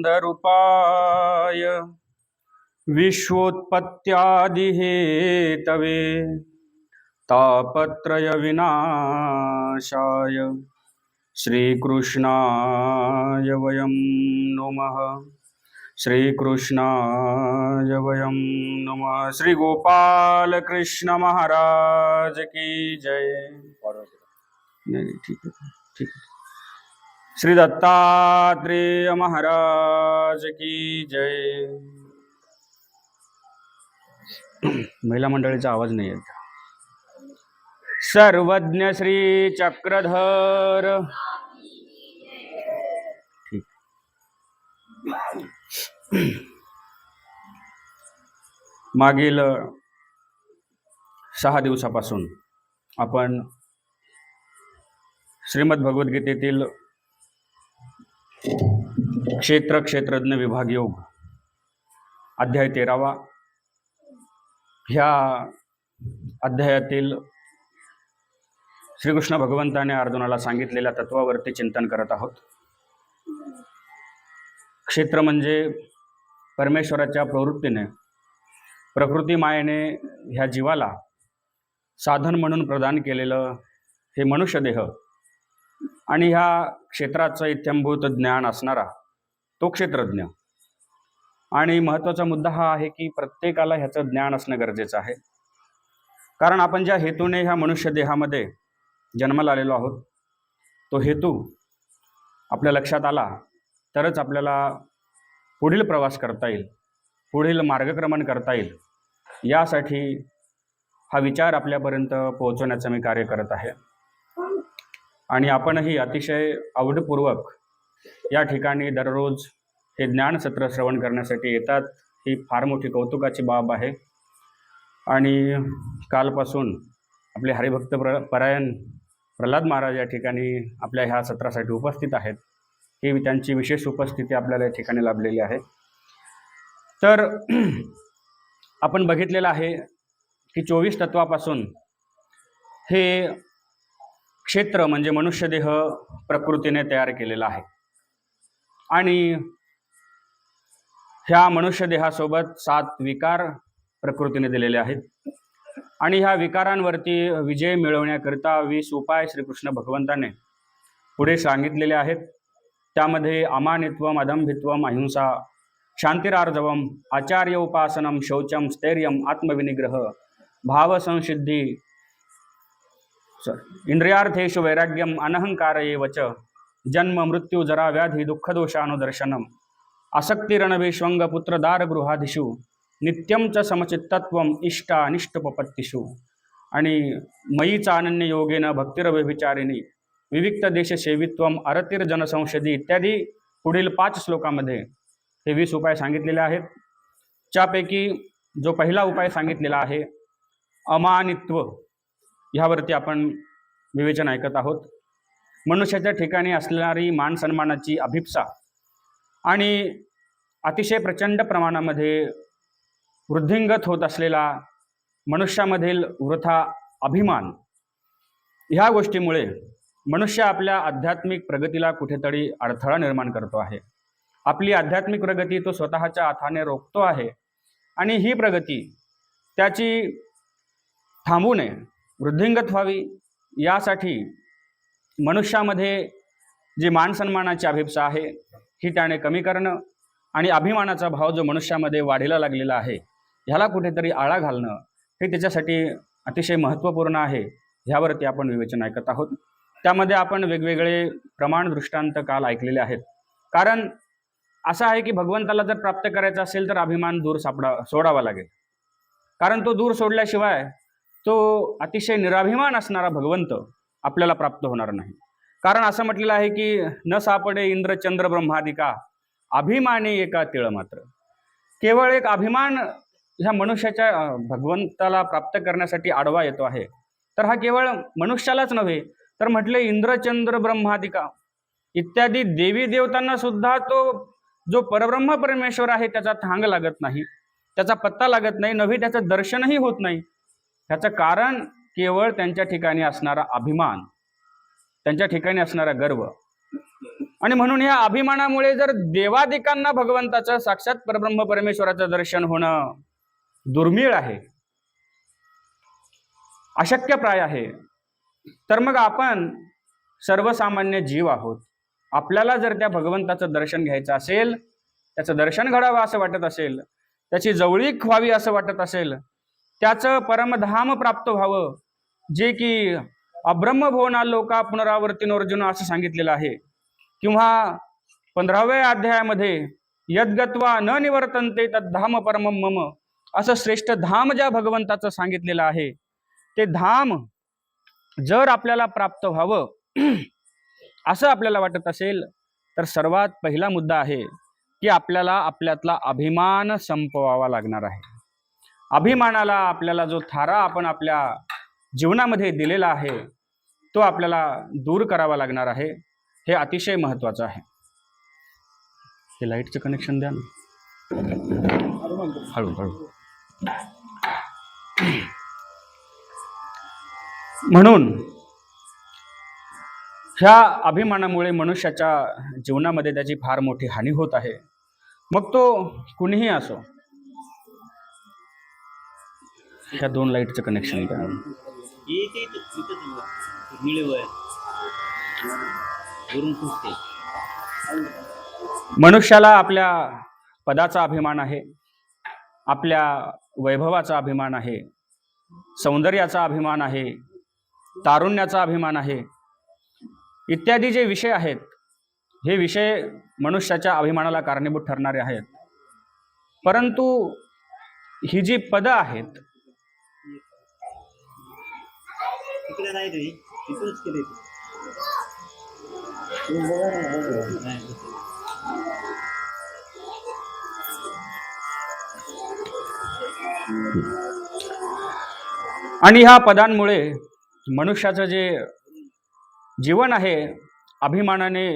सच्चिदानंदरूपाय विश्वोत्पत्त्यादिहेतवे तापत्रय विनाशाय श्रीकृष्णाय वयं नमः। श्रीकृष्णाय वयं नमः। श्री गोपाल कृष्ण महाराज की जय। नहीं ठीक है ठीक है। श्री दत्तात्रेय महाराज की जय। महिला मंडळीचा आवाज नाही येत। सर्वज्ञ श्री चक्रधर ठीक। मागील 6 दिवसापासून आपण श्रीमद भगवद्गीतेतील क्षेत्रज्ञ विभाग योग अध्याय 13वा ह्या अध्यायातील श्रीकृष्ण भगवंताने अर्जुनाला सांगितलेल्या तत्वावरती चिंतन करत आहोत। क्षेत्र म्हणजे परमेश्वराच्या प्रवृत्तीने प्रकृती मायेने ह्या जीवाला साधन म्हणून प्रदान केलेलं हे मनुष्य देह आणि ह्या क्षेत्राचं इत्थंभूत ज्ञान असणारा तो क्षेत्रज्ञ। आणि महत्त्वाचा मुद्दा हा आहे की प्रत्येकाला ह्याचं ज्ञान असणं गरजेचं आहे, कारण आपण ज्या हेतूने ह्या मनुष्य देहामध्ये जन्माला आलेलो आहोत तो हेतू आपल्या लक्षात आला तरच आपल्याला पुढील प्रवास करता येईल, पुढील मार्गक्रमण करता येईल। यासाठी हा विचार आपल्यापर्यंत पोहोचवण्याचं मी कार्य करत आहे आणि आपणही अतिशय आवडीपूर्वक या ठिकाणी दररोज हे ज्ञानसत्र श्रवण करण्यासाठी येतात, ही फार मोठी कौतुकाची बाब आहे। आणि कालपासून आपले हरिभक्त परायण प्रल्हाद महाराज या ठिकाणी आपल्या ह्या सत्रासाठी उपस्थित आहेत, ही त्यांची विशेष उपस्थिती आपल्याला या ठिकाणी लाभलेली आहे। तर आपण बघितलेलं आहे की 24 तत्वापासून हे क्षेत्र म्हणजे मनुष्य देह प्रकृतीने तयार केलेला आहे आणि ह्या मनुष्य देहासोबत 7 विकार प्रकृतीने दिलेले आहेत आणि ह्या विकारांवरती विजय मिळवण्याकरिता 20 उपाय श्रीकृष्ण भगवंताने पुढे सांगितलेले आहेत। त्यामध्ये अमानित्वम, अदंभित्वम, अहिंसा, शांतिरार्जवम, आचार्य उपासनम, शौचम, स्थैर्यम, आत्मविनिग्रह, भावसंसिद्धी, इंद्रियार्थेषु वैराग्यम, अनहंकार एव च, जन्म मृत्यू जरा व्याधी दुःखदोषानुदर्शनम, आसक्तिरणवेश्वंग पुत्रदार गृहादिषु, नित्यम च समचित्तत्वम, इष्टा अनिष्टोपपत्तिषु, आणि मयीचा अनन्य योगेन भक्तिरव्यभिचारिणी, विविक्त देश सेवित्वम, अरतिर जनसंषदी इत्यादी पुढील 5 श्लोकामध्ये हे 20 उपाय सांगितलेले आहेत। त्यापैकी जो पहिला उपाय सांगितलेला आहे अमानित्व, ह्यावरती आपण विवेचन ऐकत आहोत। मनुष्याच्या ठिकाणी असणारी मान सन्मानाची अभिप्सा आणि अतिशय प्रचंड प्रमाणामध्ये वृद्धिंगत होत असलेला मनुष्यामधील वृथा अभिमान, ह्या गोष्टीमुळे मनुष्य आपल्या आध्यात्मिक प्रगतीला कुठेतरी अडथळा निर्माण करतो आहे। आपली आध्यात्मिक प्रगती तो स्वतःच्या हाताने रोखतो आहे आणि ही प्रगती त्याची थांबू नये, वृद्धिंगत व्हावी, यासाठी मनुष्यामध्ये जी मानसन्मानाची अभिप्सा आहे ही त्याने कमी करणं आणि अभिमानाचा भाव जो मनुष्यामध्ये वाढीला लागलेला आहे ह्याला कुठेतरी आळा घालणं हे त्याच्यासाठी अतिशय महत्त्वपूर्ण आहे। ह्यावरती आपण विवेचन ऐकत आहोत। त्यामध्ये आपण वेगवेगळे प्रमाण दृष्टांत काल ऐकलेले आहेत, कारण असं आहे की भगवंताला जर प्राप्त करायचं असेल तर अभिमान दूर सोडावा लागेल, कारण तो दूर सोडल्याशिवाय तो अतिशय निराभिमान असणारा भगवंत आपल्याला प्राप्त होणार नाही। कारण असं म्हटलेलं आहे की न सापडे इंद्र चंद्र ब्रह्मादिका, अभिमानी एका तिळ मात्र। केवळ एक अभिमान ह्या मनुष्याच्या भगवंताला प्राप्त करण्यासाठी आडवा येतो आहे, तर हा केवळ मनुष्यालाच नव्हे तर म्हटले इंद्र चंद्र ब्रह्मादिका इत्यादी देवी देवतांना सुद्धा तो जो परब्रह्म परमेश्वर आहे त्याचा थांग लागत नाही, त्याचा पत्ता लागत नाही, नव्हे त्याचं दर्शनही होत नाही. ह्याचं कारण केवळ त्यांच्या ठिकाणी असणारा अभिमान, त्यांच्या ठिकाणी असणारा गर्व. आणि म्हणून या अभिमानामुळे जर देवादिकांना भगवंताचं साक्षात परब्रह्म परमेश्वराचं दर्शन होणं दुर्मिळ आहे, अशक्यप्राय आहे, तर मग आपण सर्वसामान्य जीव आहोत. आपल्याला जर त्या भगवंताचं दर्शन घ्यायचं असेल, त्याचं दर्शन घडावं असं वाटत असेल, त्याची जवळीक व्हावी असं वाटत असेल, त्याचं परमधाम प्राप्त व्हावं, जे की अब्रह्मभुवना लोका पुनरावर्तिनोर्जुन असं सांगितलेलं आहे, किंवा 15व्या अध्यायामध्ये यद्गत्वा न निवर्तन्ते तद्धाम परमं मम असं श्रेष्ठ धाम ज्या भगवंताचं सांगितलेलं आहे, ते धाम जर आपल्याला प्राप्त व्हावं असं आपल्याला वाटत असेल, तर सर्वात पहिला मुद्दा आहे की आपल्याला आपल्यातला अभिमान संपवावा लागणार आहे. अभिमानाला आपल्याला जो थारा आपण आपल्या जीवनामध्ये दिलेला आहे तो आपल्याला दूर करावा लागणार आहे. हे अतिशय महत्त्वाचं आहे. हे लाईटचं कनेक्शन द्या ना, हळूहळू. म्हणून ह्या अभिमानामुळे मनुष्याच्या जीवनामध्ये त्याची फार मोठी हानी होत आहे. मग तो कुणीही असो. ह्या 2 लाईटचं कनेक्शन द्या. मनुष्याला आपल्या पदाचा अभिमान आहे, आपल्या वैभवाचा अभिमान आहे, सौंदर्याचा अभिमान आहे, तारुण्याचा अभिमान आहे, इत्यादी जे विषय आहेत, हे विषय मनुष्याच्या अभिमानाला कारणीभूत ठरणारे आहेत. परंतु ही जी पदं आहेत, आणि ह्या पदांमुळे मनुष्याचं जे जीवन आहे अभिमानाने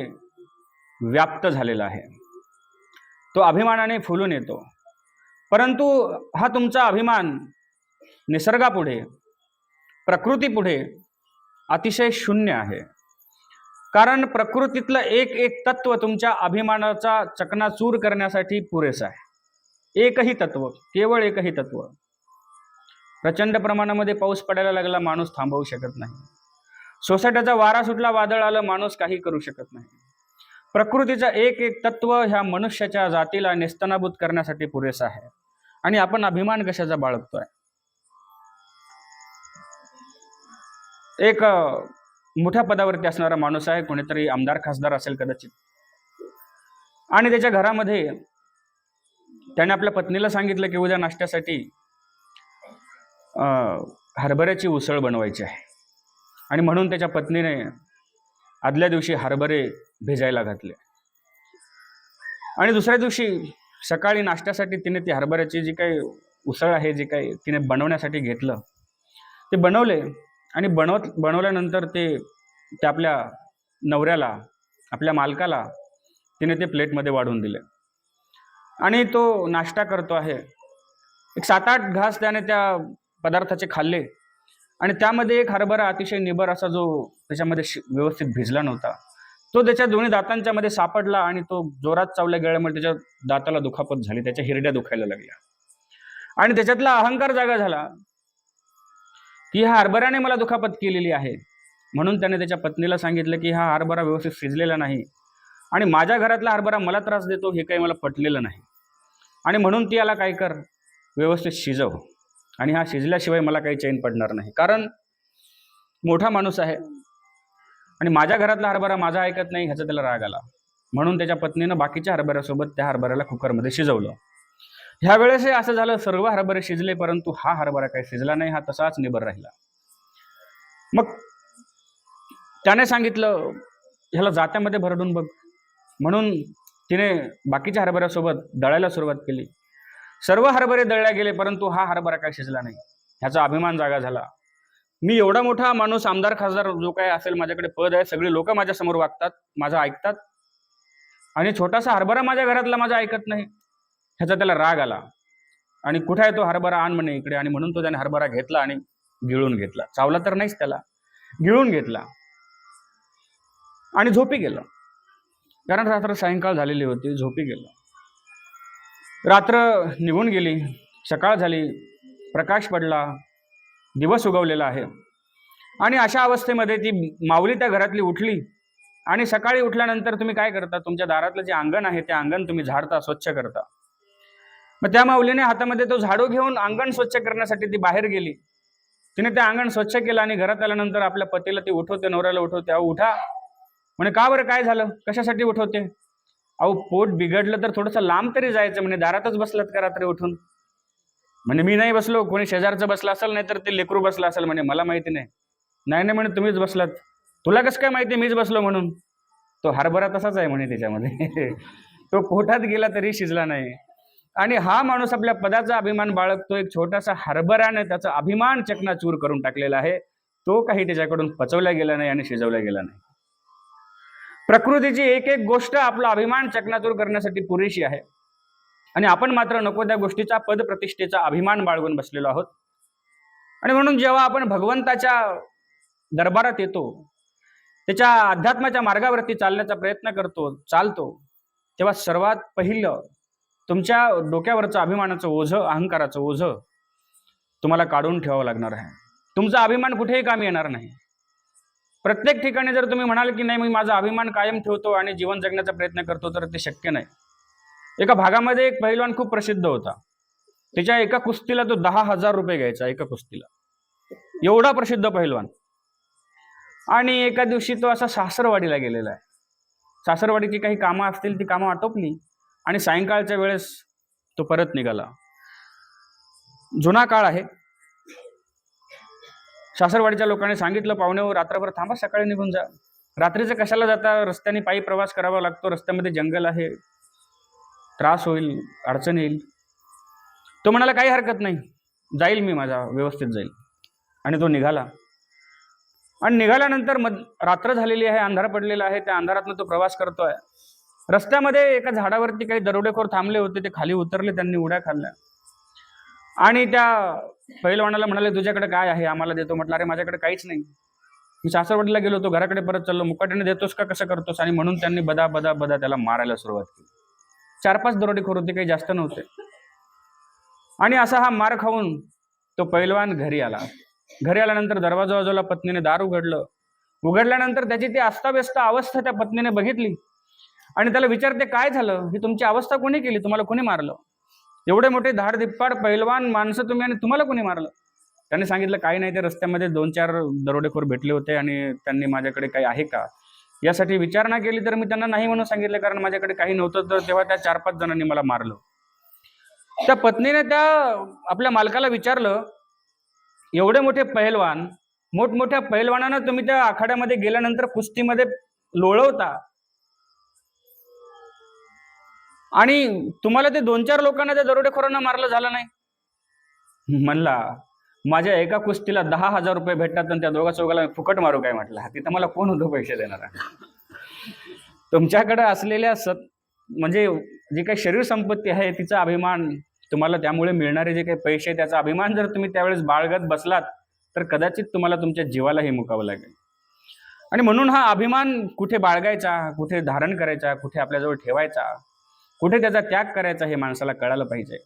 व्याप्त झालेला आहे. तो अभिमानाने फुलून येतो. परंतु हा तुमचा अभिमान निसर्गापुढे, प्रकृतीपुढे अतिशय शून्य आहे. कारण प्रकृतीतलं एक एक तत्व तुमच्या अभिमानाचा चकनाचूर करण्यासाठी पुरेसं आहे. एकही तत्व, केवळ एकही तत्व. प्रचंड प्रमाणामध्ये पाऊस पडायला लागला, माणूस थांबवू शकत नाही. सोसाट्याचा वारा सुटला, वादळ आलं, माणूस काही करू शकत नाही. प्रकृतीचा एक एक तत्व ह्या मनुष्याच्या जातीला नेस्तनाबूत करण्यासाठी पुरेसं आहे. आणि आपण अभिमान कशाचा बाळगतोय? एक मोठ्या पदावरती असणारा माणूस आहे, कोणीतरी आमदार खासदार असेल कदाचित, आणि त्याच्या घरामध्ये त्याने आपल्या पत्नीला सांगितलं की उद्या नाश्त्यासाठी हरभऱ्याची उसळ बनवायची आहे. आणि म्हणून त्याच्या पत्नीने आदल्या दिवशी हरभरे भिजायला घातले. आणि दुसऱ्या दिवशी सकाळी नाश्त्यासाठी तिने ती हरभऱ्याची जी काही उसळ आहे, जी काही तिने बनवण्यासाठी घेतलं, ते बनवले. आणि बनवल्यानंतर ते आपल्या नवऱ्याला, आपल्या मालकाला तिने ते प्लेटमध्ये वाढून दिले. आणि तो नाश्ता करतो आहे. एक 7-8 घास त्याने त्या पदार्थाचे खाल्ले. आणि त्यामध्ये एक हरभरा अतिशय निबर असा, जो त्याच्यामध्ये व्यवस्थित भिजला नव्हता, तो त्याच्या दोन्ही दातांच्या मध्ये सापडला. आणि तो जोरात चावल्या गेल्यामुळे त्याच्या दाताला दुखापत झाली, त्याच्या हिरड्या दुखायला लागल्या. आणि त्याच्यातला अहंकार जागा झाला की ह्या हरभऱ्याने मला दुखापत केलेली आहे. म्हणून त्याने त्याच्या पत्नीला सांगितलं की हा हरभरा व्यवस्थित शिजलेला नाही, आणि माझ्या घरातला हरभरा मला त्रास देतो, हे काही मला पटलेलं नाही. आणि म्हणून ती याला काय कर, व्यवस्थित शिजव, आणि हा शिजल्याशिवाय मला काही चैन पडणार नाही. कारण मोठा माणूस आहे आणि माझ्या घरातला हरभरा माझा ऐकत नाही, ह्याचा त्याला राग आला. म्हणून त्याच्या पत्नीनं बाकीच्या हरभऱ्यासोबत त्या हरभऱ्याला कुकरमध्ये शिजवलं. ह्या वेळेस असं झालं, सर्व हरभरे शिजले, परंतु हा हरभरा काही शिजला नाही, हा तसाच निबर राहिला. मग त्याने सांगितलं ह्याला जात्यामध्ये भरडून बघ. म्हणून तिने बाकीच्या हरभऱ्यासोबत दळायला सुरुवात केली. सर्व हरभरे दळल्या गेले, परंतु हा हरभरा काय शिजला नाही. ह्याचा अभिमान जागा झाला. मी एवढा मोठा माणूस, आमदार खासदार जो काय असेल, माझ्याकडे पद आहे, सगळे लोक माझ्या समोर वागतात, माझं ऐकतात, आणि छोटासा हरभरा माझ्या घरातला माझा ऐकत नाही. ह्याचा त्याला राग आला आणि कुठे आहे तो हरभरा, आण म्हणे इकडे. आणि म्हणून तो त्याने हरभरा घेतला आणि गिळून घेतला. चावला तर नाहीच त्याला, गिळून घेतला आणि झोपी गेला. कारण रात्र सायंकाळ झालेली होती, झोपी गेला. रात्र निघून गेली, सकाळ झाली, प्रकाश पडला, दिवस उगवलेला आहे. आणि अशा अवस्थेमध्ये ती माऊली त्या घरातली उठली. आणि सकाळी उठल्यानंतर तुम्ही काय करता, तुमच्या दारातलं जे अंगण आहे ते अंगण तुम्ही झाडता, स्वच्छ करता. मग त्या माऊलीने हातामध्ये तो झाडू घेऊन अंगण स्वच्छ करण्यासाठी ती बाहेर गेली. तिने ते अंगण स्वच्छ केलं आणि घरात आल्यानंतर आपल्या पतीला ती उठवते, नवऱ्याला उठवते. अहो उठा म्हणे. का बरं, काय झालं, कशासाठी उठवते? अहो पोट बिघडलं तर थोडंसं लांब तरी जायचं म्हणे, दारातच बसलात का रात्री उठून? म्हणे मी नाही बसलो, कोणी शेजारचं बसलं असेल, नाही तर ते लेकरू बसलं असेल म्हणे, मला माहिती नाही. नाही म्हणे तुम्हीच बसलात. तुला कसं काय माहिती मीच बसलो म्हणून? तो हरभरा तसाच आहे म्हणे त्याच्यामध्ये. तो पोटात गेला तरी शिजला नाही. आणि हा माणूस आपल्या पदाचा अभिमान बाळगतो. एक छोटासा हरभऱ्याने त्याचा अभिमान चकनाचूर करून टाकलेला आहे. तो काही त्याच्याकडून पचवला गेला नाही आणि शिजवला गेला नाही. प्रकृतीची एक एक गोष्ट आपला अभिमान चकनाचूर करण्यासाठी पुरेशी आहे. आणि आपण मात्र नको त्या गोष्टीचा, पद प्रतिष्ठेचा अभिमान बाळगून बसलेलो आहोत. आणि म्हणून जेव्हा आपण भगवंताच्या दरबारात येतो, त्याच्या अध्यात्माच्या मार्गावरती चालण्याचा प्रयत्न चालतो, तेव्हा सर्वात पहिलं तुमच्या डोक्यावरचं अभिमानाचं ओझं, अहंकाराचं ओझं तुम्हाला काढून ठेवावं लागणार आहे. तुमचा अभिमान कुठेही कामी येणार नाही. प्रत्येक ठिकाणी जर तुम्ही म्हणाल की नाही मी माझा अभिमान कायम ठेवतो आणि जीवन जगण्याचा प्रयत्न करतो, तर ते शक्य नाही. एका भागामध्ये एक पहिलवान खूप प्रसिद्ध होता. त्याच्या एका कुस्तीला तो 10,000 रुपये घ्यायचा, एका कुस्तीला. एवढा प्रसिद्ध पहिलवान. आणि एका दिवशी तो असा सासरवाडीला गेलेला आहे. सासरवाडीची काही कामं असतील, ती कामं आटोपली आणि सायंकाळच्या वेळेस तो परत निघाला. जुना काळ आहे. सासरवाडीच्या लोकांनी सांगितलं, पाहुणे रात्रभर थांबा, सकाळी निघून जा. रात्रीचं कशाला जाता, रस्त्याने पायी प्रवास करावा लागतो, रस्त्यामध्ये जंगल आहे, त्रास होईल, अडचण येईल. तो म्हणाला काही हरकत नाही, जाईल मी, माझा व्यवस्थित जाईल. आणि तो निघाला. आणि निघाल्यानंतर रात्र झालेली आहे, अंधार पडलेला आहे. त्या अंधारातनं तो प्रवास करतोय. रस्त्यामध्ये एका झाडावरती काही दरोडेखोर थांबले होते. ते खाली उतरले, त्यांनी उड्या खाल्ल्या आणि त्या पहिलवानाला म्हणाले, तुझ्याकडे काय आहे, आम्हाला देतो. म्हटलं, अरे माझ्याकडे काहीच नाही, मी सासरवाडीला गेलो होतो, घराकडे परत चाललो. मुकाट्याने देतोस का, कसं करतोस? आणि म्हणून त्यांनी बदा बदा बदा त्याला मारायला सुरुवात केली. 4-5 दरोडेखोर होते, काही जास्त नव्हते. आणि असा हा मार खाऊन तो पैलवान घरी आला. घरी आल्यानंतर दरवाजा बाजूला पत्नीने दार उघडलं. उघडल्यानंतर त्याची ती अस्ताव्यस्त अवस्था त्या पत्नीने बघितली आणि त्याला विचारते, काय झालं, ही तुमची अवस्था कोणी केली, तुम्हाला कोणी मारलं? एवढे मोठे धाडधिप्पाड पैलवान माणसं तुम्ही, आणि तुम्हाला कोणी मारलं? त्याने सांगितलं, काही नाही, ते रस्त्यामध्ये 2-4 दरोडेखोर भेटले होते आणि त्यांनी माझ्याकडे काही आहे का यासाठी विचारणा केली, तर मी त्यांना नाही म्हणून सांगितलं, कारण माझ्याकडे काही नव्हतं. तर तेव्हा त्या 4-5 जणांनी मला मारलं. त्या पत्नीने त्या आपल्या मालकाला विचारलं, एवढे मोठे पैलवान, मोठमोठ्या पैलवानांना तुम्ही त्या आखाड्यामध्ये गेल्यानंतर कुस्तीमध्ये लोळवता आणि तुम्हाला ते 2-4 लोकांना त्या दरोडेखोरांना मारलं झालं नाही? म्हणला, माझ्या एका कुस्तीला 10,000 रुपये भेटतात आणि त्या दोघा चौघाला फुकट मारू काय? म्हटलं, तिथं मला कोण होतो पैसे देणार? तुमच्याकडे असलेल्या म्हणजे जी काही शरीर संपत्ती आहे तिचा अभिमान, तुम्हाला त्यामुळे मिळणारे जे काही पैसे, त्याचा अभिमान जर तुम्ही त्यावेळेस बाळगत बसलात तर कदाचित तुम्हाला तुमच्या जीवालाही मुकावं लागेल. आणि म्हणून हा अभिमान कुठे बाळगायचा, कुठे धारण करायचा, कुठे आपल्याजवळ ठेवायचा, कुठे त्याचा त्याग करायचा, हे माणसाला कळायला पाहिजे.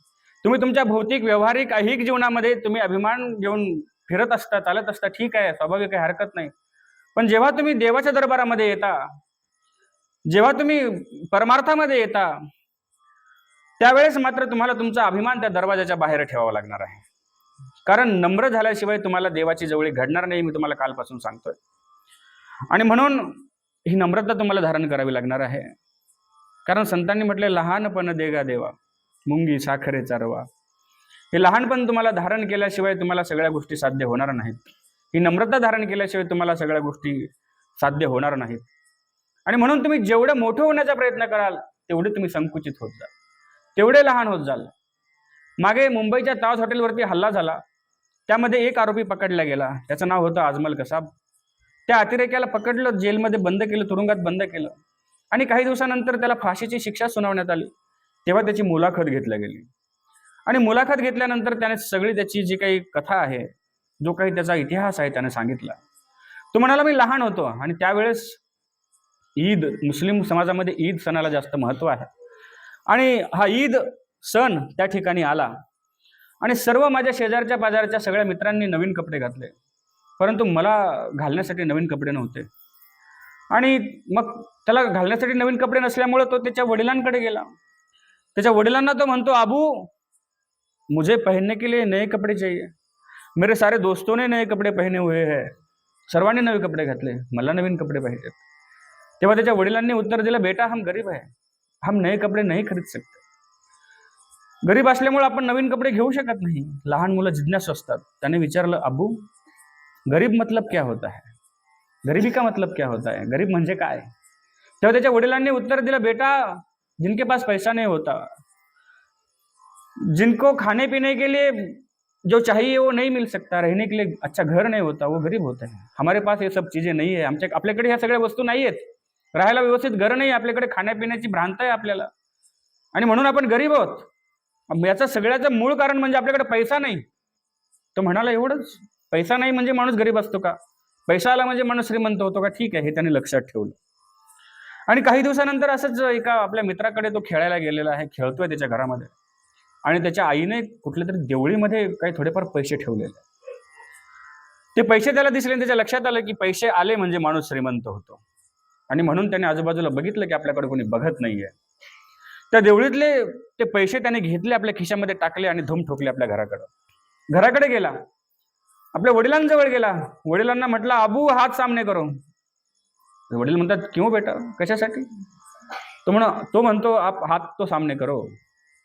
तुम्ही तुमच्या भौतिक व्यावहारिक ऐहिक जीवनामध्ये तुम्ही अभिमान घेऊन फिरत असता, चालत असता, ठीक आहे, स्वाभाविक आहे, हरकत नाही. पण जेव्हा तुम्ही देवाच्या दरबारामध्ये येता, जेव्हा तुम्ही परमार्थामध्ये येता, त्यावेळेस मात्र तुम्हाला तुमचा अभिमान त्या दरवाजाच्या बाहेर ठेवावा लागणार आहे. कारण नम्र झाल्याशिवाय तुम्हाला देवाची जवळी घडणार नाही, मी तुम्हाला कालपासून सांगतोय. आणि म्हणून ही नम्रता तुम्हाला धारण करावी लागणार आहे. कारण संतांनी म्हटले, लहानपण देगा देवा, मुंगी साखरेचा रवा. हे लहानपण तुम्हाला धारण केल्याशिवाय तुम्हाला सगळ्या गोष्टी साध्य होणार नाहीत. ही नम्रता धारण केल्याशिवाय तुम्हाला सगळ्या गोष्टी साध्य होणार नाहीत. आणि म्हणून तुम्ही जेवढं मोठं होण्याचा प्रयत्न कराल तेवढे तुम्ही संकुचित होत जाल, तेवढे लहान होत जाल. मागे मुंबईच्या ताज हॉटेलवरती हल्ला झाला, त्यामध्ये एक आरोपी पकडला गेला, त्याचं नाव होतं अजमल कसाब. त्या अतिरेक्याला पकडलं, जेलमध्ये बंद केलं, तुरुंगात बंद केलं आणि काही दिवसानंतर त्याला फाशीची शिक्षा सुनावण्यात आली. तेव्हा त्याची मुलाखत घेतली गेली आणि मुलाखत घेतल्यानंतर त्याने सगळी त्याची जी काही कथा आहे, जो काही त्याचा इतिहास आहे, त्याने सांगितला. तो म्हणाला, मी लहान होतो आणि त्यावेळेस ईद, मुस्लिम समाजामध्ये ईद सणाला जास्त महत्त्व आहे आणि हा ईद सण त्या ठिकाणी आला आणि सर्व माझ्या शेजारच्या पाजारच्या सगळ्या मित्रांनी नवीन कपडे घातले, परंतु मला घालण्यासाठी नवीन कपडे नव्हते. आणि मग त्याला घालण्यासाठी नवीन कपडे नसल्यामुळे तो त्याच्या वडिलांकडे गेला. त्याच्या वडिलांना तो म्हणतो, अबू मुझे पहनने के लिए नए कपडे चाहिए, मेरे सारे दोस्तों ने नए कपडे पहने हुए हैं, सर्वांनी नवे कपडे घातले, मला नवीन कपडे पाहिजेत. तेव्हा त्याच्या वडिलांनी उत्तर दिलं, बेटा हम गरीब है, हम नए कपडे नहीं खरीद सकते. गरीब असल्यामुळे आपण नवीन कपडे घेऊ शकत नाही. लहान मुलं जिज्ञासू असतात. त्याने विचारलं, अबू गरीब मतलब क्या होता है, गरीबी का मतलब क्या होता है, गरीब म्हणजे काय? तेव्हा त्याच्या वडिलांनी उत्तर दिलं, बेटा जिनके पास पैसा नहीं होता, जिनको खाने पीने के लिए जो चाहिए वो नहीं मिल सकता, रहने के लिए अच्छा घर नहीं होता, वो गरीब होते हैं. हमारे पास ये सब चीजें नहीं है, आपल्याकडे ह्या सगळ्या वस्तू नाही आहेत, राहायला व्यवस्थित घर नाही, आपल्याकडे खाण्यापिण्याची भ्रांत आहे आपल्याला आणि म्हणून आपण गरीब आहोत. याचं सगळ्याचं मूळ कारण म्हणजे आपल्याकडे पैसा नाही. तो म्हणाला, एवढंच? पैसा नाही म्हणजे माणूस गरीब असतो का? पैसा आला म्हणजे माणूस श्रीमंत होतो का? ठीक आहे, हे त्याने लक्षात ठेवलं. आणि काही दिवसानंतर असंच एका आपल्या मित्राकडे तो खेळायला गेलेला आहे, खेळतोय त्याच्या घरामध्ये आणि त्याच्या आईने कुठल्या तरी देवळीमध्ये काही थोडेफार पैसे ठेवलेले. ते पैसे त्याला दिसले, त्याच्या लक्षात आलं की पैसे आले म्हणजे माणूस श्रीमंत होतो आणि म्हणून त्याने आजूबाजूला बघितलं की आपल्याकडे कोणी बघत नाहीये. त्या देवळीतले ते पैसे त्याने घेतले, आपल्या खिशामध्ये टाकले आणि धूम ठोकले आपल्या घराकडे गेला, आपल्या वडिलांजवळ गेला. वडिलांना म्हटलं, अबू हात सामने करो. वडील म्हणतात, क्यों बेटा, कशासाठी? तो म्हणतो, आप हात तो सामने करो.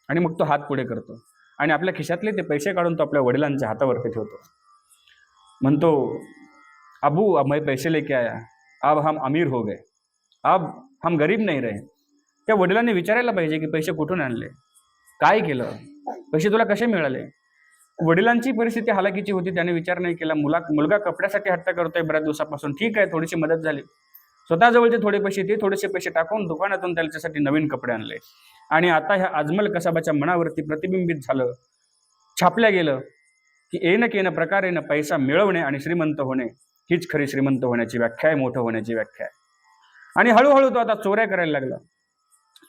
आणि मग तो हात पुढे करतो आणि आपल्या खिशातले ते पैसे काढून तो आपल्या वडिलांच्या हातावरती ठेवतो. म्हणतो, अबू अब मैं पैसे लेके आया, अब हम अमीर हो गए, अब हम गरीब नहीं रहे. त्या वडिलांनी विचारायला पाहिजे की पैसे कुठून आणले, काय केलं, पैसे तुला कसे मिळाले? वडिलांची परिस्थिती हालाकीची होती, त्याने विचार नाही केला. मुलगा कपड्यासाठी हट्ट करतोय बऱ्याच दिवसापासून, ठीक आहे, थोडीशी मदत झाली. स्वतःजवळचे थोडे पैसे, ते थोडेसे पैसे टाकून दुकानातून त्याच्यासाठी नवीन कपडे आणले. आणि आता ह्या अजमल कसाबाच्या मनावरती प्रतिबिंबित झालं, छापल्या गेलं की येणं प्रकारेनं पैसा मिळवणे आणि श्रीमंत होणे हीच खरी श्रीमंत होण्याची व्याख्या आहे, मोठं होण्याची व्याख्या आहे. आणि हळूहळू तो आता चोऱ्या करायला लागला.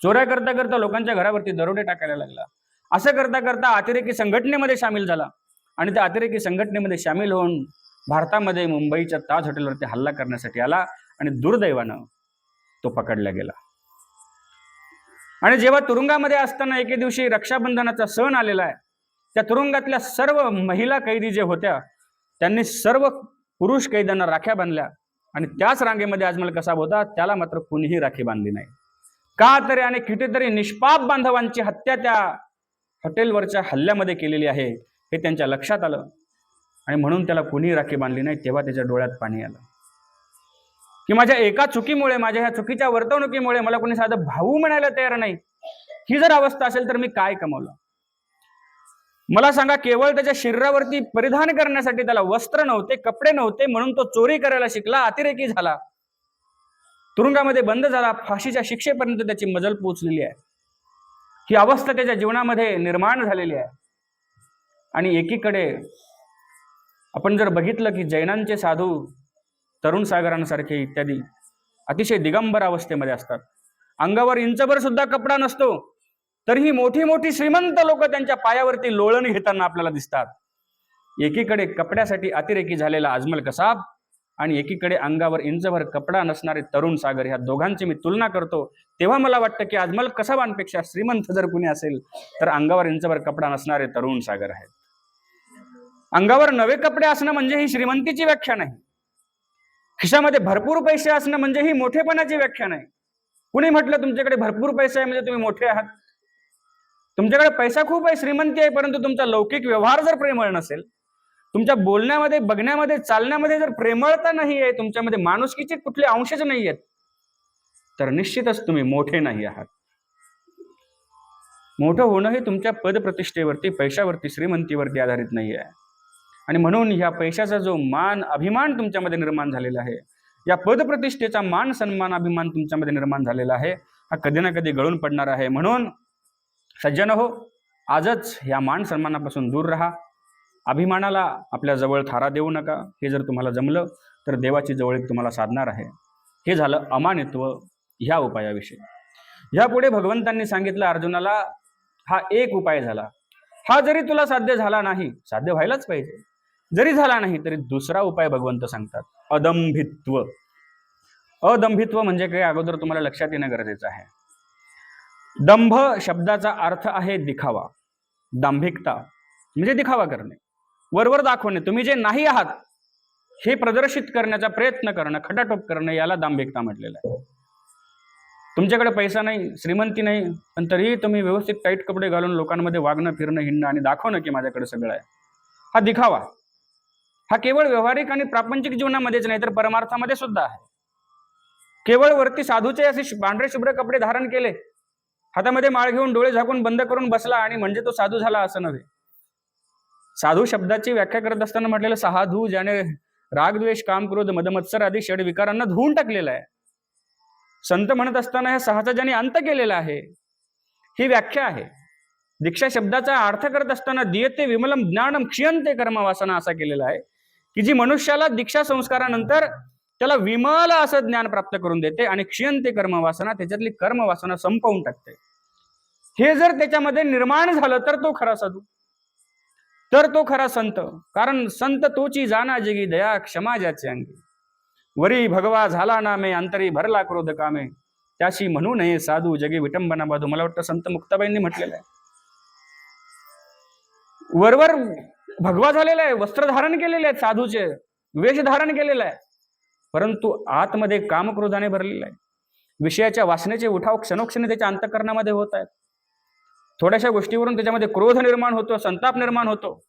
चोऱ्या करता करता लोकांच्या घरावरती दरोडे टाकायला लागला. असं करता करता अतिरेकी संघटनेमध्ये सामील झाला आणि त्या अतिरेकी संघटनेमध्ये सामील होऊन भारतामध्ये मुंबईच्या ताज हॉटेलवरती हल्ला करण्यासाठी आला आणि दुर्दैवानं तो पकडला गेला. आणि जेव्हा तुरुंगामध्ये असताना एके दिवशी रक्षाबंधनाचा सण आलेला आहे, त्या तुरुंगातल्या सर्व महिला कैदी जे होत्या त्यांनी सर्व पुरुष कैद्यांना राख्या बांधल्या आणि त्याच रांगेमध्ये अजमल कसाब होता, त्याला मात्र कुणीही राखी बांधली नाही. का तर याने कितीतरी निष्पाप बांधवांची हत्या त्या हॉटेलवरच्या हल्ल्यामध्ये केलेली आहे हे त्यांच्या लक्षात आलं आणि म्हणून त्याला कुणीही राखी बांधली नाही. तेव्हा त्याच्या डोळ्यात पाणी आलं की माझ्या एका चुकीमुळे, माझ्या ह्या चुकीच्या वर्तवणुकीमुळे मला कोणी साधं भाऊ म्हणायला तयार नाही. ही जर अवस्था असेल तर मी काय कमावलं? मला सांगा, केवळ त्याच्या शरीरावरती परिधान करण्यासाठी त्याला वस्त्र नव्हते, कपडे नव्हते, म्हणून तो चोरी करायला शिकला, अतिरेकी झाला, तुरुंगामध्ये बंद झाला, फाशीच्या शिक्षेपर्यंत त्याची मजल पोहोचलेली आहे. ही अवस्था त्याच्या जीवनामध्ये निर्माण झालेली आहे. आणि एकीकडे आपण जर बघितलं की जैनांचे साधू तरुण सागरांसारखे इत्यादी अतिशय दिगंबर अवस्थेमध्ये असतात, अंगावर इंचभर सुद्धा कपडा नसतो, तरीही मोठी मोठी श्रीमंत लोक त्यांच्या पायावरती लोळण घेताना आपल्याला दिसतात. एकीकडे कपड्यासाठी अतिरेकी झालेला अजमल कसाब आणि एकीकडे अंगावर इंचभर कपडा नसणारे तरुण सागर, ह्या दोघांची मी तुलना करतो तेव्हा मला वाटतं की अजमल कसाबांपेक्षा श्रीमंत जर कुणी असेल तर अंगावर इंचभर कपडा नसणारे तरुण सागर आहेत. अंगावर नवे कपडे असणं म्हणजे ही श्रीमंतीची व्याख्या नाही. खिशामध्ये भरपूर पैसे असणं म्हणजे ही मोठेपणाची व्याख्या नाही. कुणी म्हटलं तुमच्याकडे भरपूर पैसा आहे म्हणजे तुम्ही मोठे आहात? तुमच्याकडे पैसा खूप आहे, श्रीमंती आहे, परंतु तुमचा लौकिक व्यवहार जर प्रेमळ नसेल, तुमच्या बोलण्यामध्ये, बघण्यामध्ये, चालण्यामध्ये जर प्रेमळता नाही आहे, तुमच्यामध्ये माणुसकीचे कुठले अंशच नाही आहेत, तर निश्चितच तुम्ही मोठे नाही आहात. मोठं होणं हे तुमच्या पदप्रतिष्ठेवरती, पैशावरती, श्रीमंतीवरती आधारित नाही आहे. आणि म्हणून ह्या पैशाचा जो मान अभिमान तुमच्यामध्ये निर्माण झालेला आहे, या पदप्रतिष्ठेचा मान सन्मान अभिमान तुमच्यामध्ये निर्माण झालेला आहे, हा कधी ना कधी गळून पडणार आहे. म्हणून सज्जन हो, आजच या मान सन्मानापासून दूर राहा. अभिमानाला आपल्या जवळ थारा देऊ नका. हे जर तुम्हाला जमलं तर देवाची जवळीक तुम्हाला साधणार आहे. हे झालं अमानित्व ह्या उपायाविषयी. ह्यापुढे भगवंतांनी सांगितलं अर्जुनाला, हा एक उपाय झाला. हा जरी तुला साध्य झाला नाही, साध्य व्हायलाच पाहिजे, जरी झाला नाही तरी दुसरा उपाय भगवंत सांगतात, अदंभित्व. अदंभित्व म्हणजे काय, अगोदर तुम्हाला लक्षात येणं गरजेचं आहे. दंभ शब्दाचा अर्थ आहे दिखावा. दांभिकता म्हणजे दिखावा करणे, वरवर दाखवणे. तुम्ही जे नाही आहात हे प्रदर्शित करण्याचा प्रयत्न करणं, खटाटोप करणं, याला दांभिकता म्हटलेलं आहे. तुमच्याकडे पैसा नाही, श्रीमंती नाही, पण तरीही तुम्ही व्यवस्थित टाईट कपडे घालून लोकांमध्ये वागणं, फिरणं, हिंडणं आणि दाखवणं की माझ्याकडे सगळं आहे, हा दिखावा. हा केवळ व्यवहारिक आणि प्रापंचिक जीवनामध्येच नाही तर परमार्थामध्ये सुद्धा आहे. केवळ वरती साधूचे असे पांढरे शुभ्र कपडे धारण केले, हातामध्ये माळ घेऊन डोळे झाकून बंद करून बसला आणि म्हणजे तो साधू झाला असं नव्हे. साधू शब्दाची व्याख्या करत असताना म्हटलेलं, साधू ज्याने राग द्वेष काम क्रोध मदमत्सर आदी षड विकारांना धुवून टाकलेला आहे. संत म्हणत असताना ह्या सहाचा ज्याने अंत केलेला आहे, ही व्याख्या आहे. दीक्षा शब्दाचा अर्थ करत असताना दियते विमलम ज्ञानम क्षीयन्ते कर्मवासना असा केलेला आहे की जी मनुष्याला दीक्षा संस्कारानंतर त्याला विमल असं ज्ञान प्राप्त करून देते आणि क्षीयन्ते कर्मवासना, त्याच्यातली कर्मवासना संपवून टाकते. हे जर त्याच्यामध्ये निर्माण झालं तर तो खरा साधू, तर तो खरा संत. कारण संत तोची जाना जगी दया क्षमा ज्याचे अंगी, वरी भगवा झाला नामे अंतरी भरला क्रोध कामे, त्याशी म्हणू नये साधू जगी विटंबना बाधू. मला वाटतं संत मुक्ताबाईंनी म्हटलेलं आहे. वरवर भगवा झालेला आहे, वस्त्र धारण केलेले आहेत, साधूचे वेश धारण केलेला आहे, परंतु आतमध्ये कामक्रोधाने भरलेला आहे. विषयाच्या वासनेचे उठाव क्षणोक्षणी त्याच्या अंतःकरणामध्ये होत आहेत. थोड्याशा गोष्टीवरून त्याच्यामध्ये क्रोध निर्माण होतो, संताप निर्माण होतो.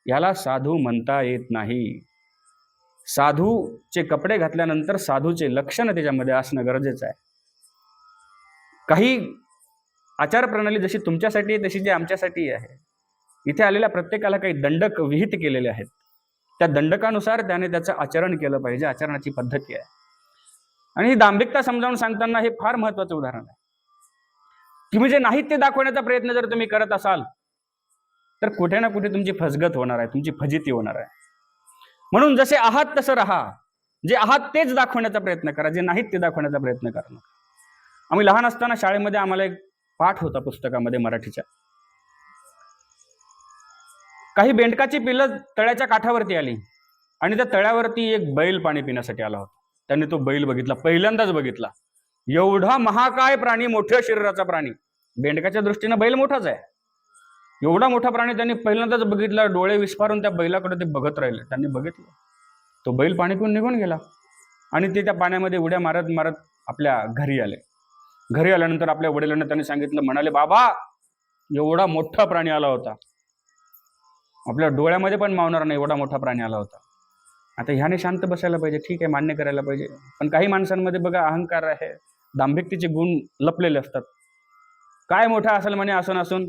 याला साधू म्हणता येत नाही. साधूचे कपडे घातल्यानंतर साधूचे लक्षण त्याच्यामध्ये असणं गरजेचं आहे. काही आचार प्रणाली जशी तुमच्यासाठी आहे तशी जी आमच्यासाठी आहे. इथे आलेल्या प्रत्येकाला काही दंडक विहित केलेले आहेत, त्या दंडकानुसार त्याने त्याचं आचरण केलं पाहिजे. आचरणाची पद्धती आहे. आणि ही दांभिकता समजावून सांगताना हे फार महत्वाचं उदाहरण आहे. तुम्ही जे नाही ते दाखवण्याचा प्रयत्न जर तुम्ही करत असाल तर कुठे ना कुठे तुमची फसगत होणार आहे, तुमची फजिती होणार आहे. म्हणून जसे आहात तसं राहा. जे आहात तेच दाखवण्याचा प्रयत्न करा, जे नाहीत ते दाखवण्याचा प्रयत्न करा. आम्ही लहान असताना शाळेमध्ये आम्हाला एक पाठ होता पुस्तकामध्ये मराठीच्या. काही बेंडकाची पिल्लं तळ्याच्या काठावरती आली आणि त्या तळ्यावरती एक बैल पाणी पिण्यासाठी आला होता. त्यांनी तो बैल बघितला, पहिल्यांदाच बघितला. एवढा महाकाय प्राणी, मोठ्या शरीराचा प्राणी. बेंडकाच्या दृष्टीनं बैल मोठाच आहे. एवढा मोठा प्राणी त्यांनी पहिल्यांदाच बघितला. डोळे विस्फारून त्या बैलाकडे ते बघत राहिले. त्यांनी बघितलं, तो बैल पाणी पिऊन निघून गेला आणि ते त्या पाण्यामध्ये उड्या मारत मारत आपल्या घरी आले. घरी आल्यानंतर आपल्या वडिलांना त्यांनी सांगितलं, म्हणाले, बाबा एवढा मोठा प्राणी आला होता, आपल्या डोळ्यामध्ये पण मावणार नाही एवढा मोठा प्राणी आला होता. आता ह्याने शांत बसायला पाहिजे, ठीक आहे, मान्य करायला पाहिजे. पण काही माणसांमध्ये बघा अहंकार आहे, दांभिकतेचे गुण लपलेले असतात. काय मोठा असेल म्हणे असून असून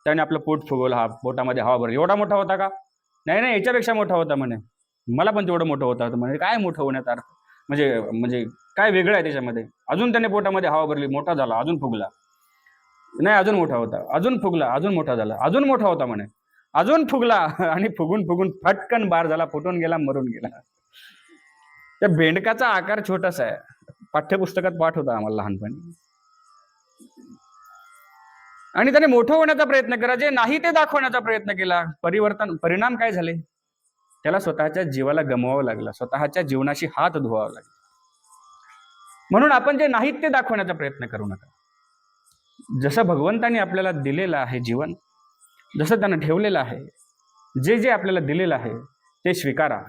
त्याने आपलं पोट फुगवलं, हा पोटामध्ये हवा भरली. एवढा मोठा होता का? नाही नाही, याच्यापेक्षा मोठा होता म्हणे. मला पण तेवढं मोठं होता म्हणे. काय मोठं होण्याचा अर्थ म्हणजे काय वेगळं आहे त्याच्यामध्ये? अजून त्याने पोटामध्ये हवा भरली, मोठा झाला, अजून फुगला. नाही, अजून मोठा होता, अजून फुगला, अजून मोठा झाला, अजून मोठा होता म्हणे, अजून फुगला आणि फुगून फुगून फटकन बार झाला, फुटून गेला, मरून गेला. त्या बेंडकाचा आकार छोटासा आहे. पाठ्यपुस्तकात पाठ होता आम्हाला लहानपणी. आणि त्याने मोठं होण्याचा प्रयत्न केला, जे नाही ते दाखवण्याचा प्रयत्न केला. परिणाम काय झाले? त्याला स्वतःच्या जीवाला गमवावं लागलं, स्वतःच्या जीवनाशी हात धुवावा लागला. म्हणून आपण जे नाहीत ते दाखवण्याचा प्रयत्न करू नका. जसं भगवंताने आपल्याला दिलेलं आहे जीवन, जसं त्यानं ठेवलेलं आहे, जे जे आपल्याला दिलेलं आहे ते स्वीकारा,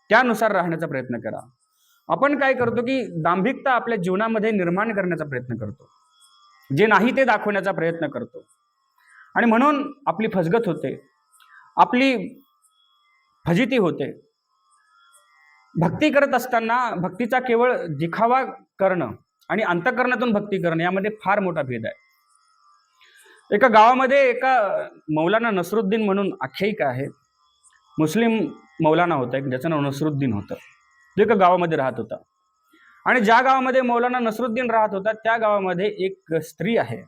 त्यानुसार राहण्याचा प्रयत्न करा. आपण काय करतो की दांभिकता आपल्या जीवनामध्ये निर्माण करण्याचा प्रयत्न करतो, जे नाही ते दाखवण्याचा प्रयत्न करतो आणि म्हणून आपली फसगत होते, आपली फजिती होते. भक्ती करत असताना भक्तीचा केवळ दिखावा करणं आणि अंतःकरणातून भक्ती करणं यामध्ये फार मोठा भेद आहे. एका गावामध्ये एका मौलाना नसरुद्दीन म्हणून आख्यायिका आहे. मुस्लिम मौलाना होता एक, ज्याचं नाव नसरुद्दीन होतं. तो एका गावामध्ये राहत होता. आणि ज्या गावामध्ये मौलाना नसरुद्दीन राहत होता त्या गावामध्ये एक स्त्री आहे.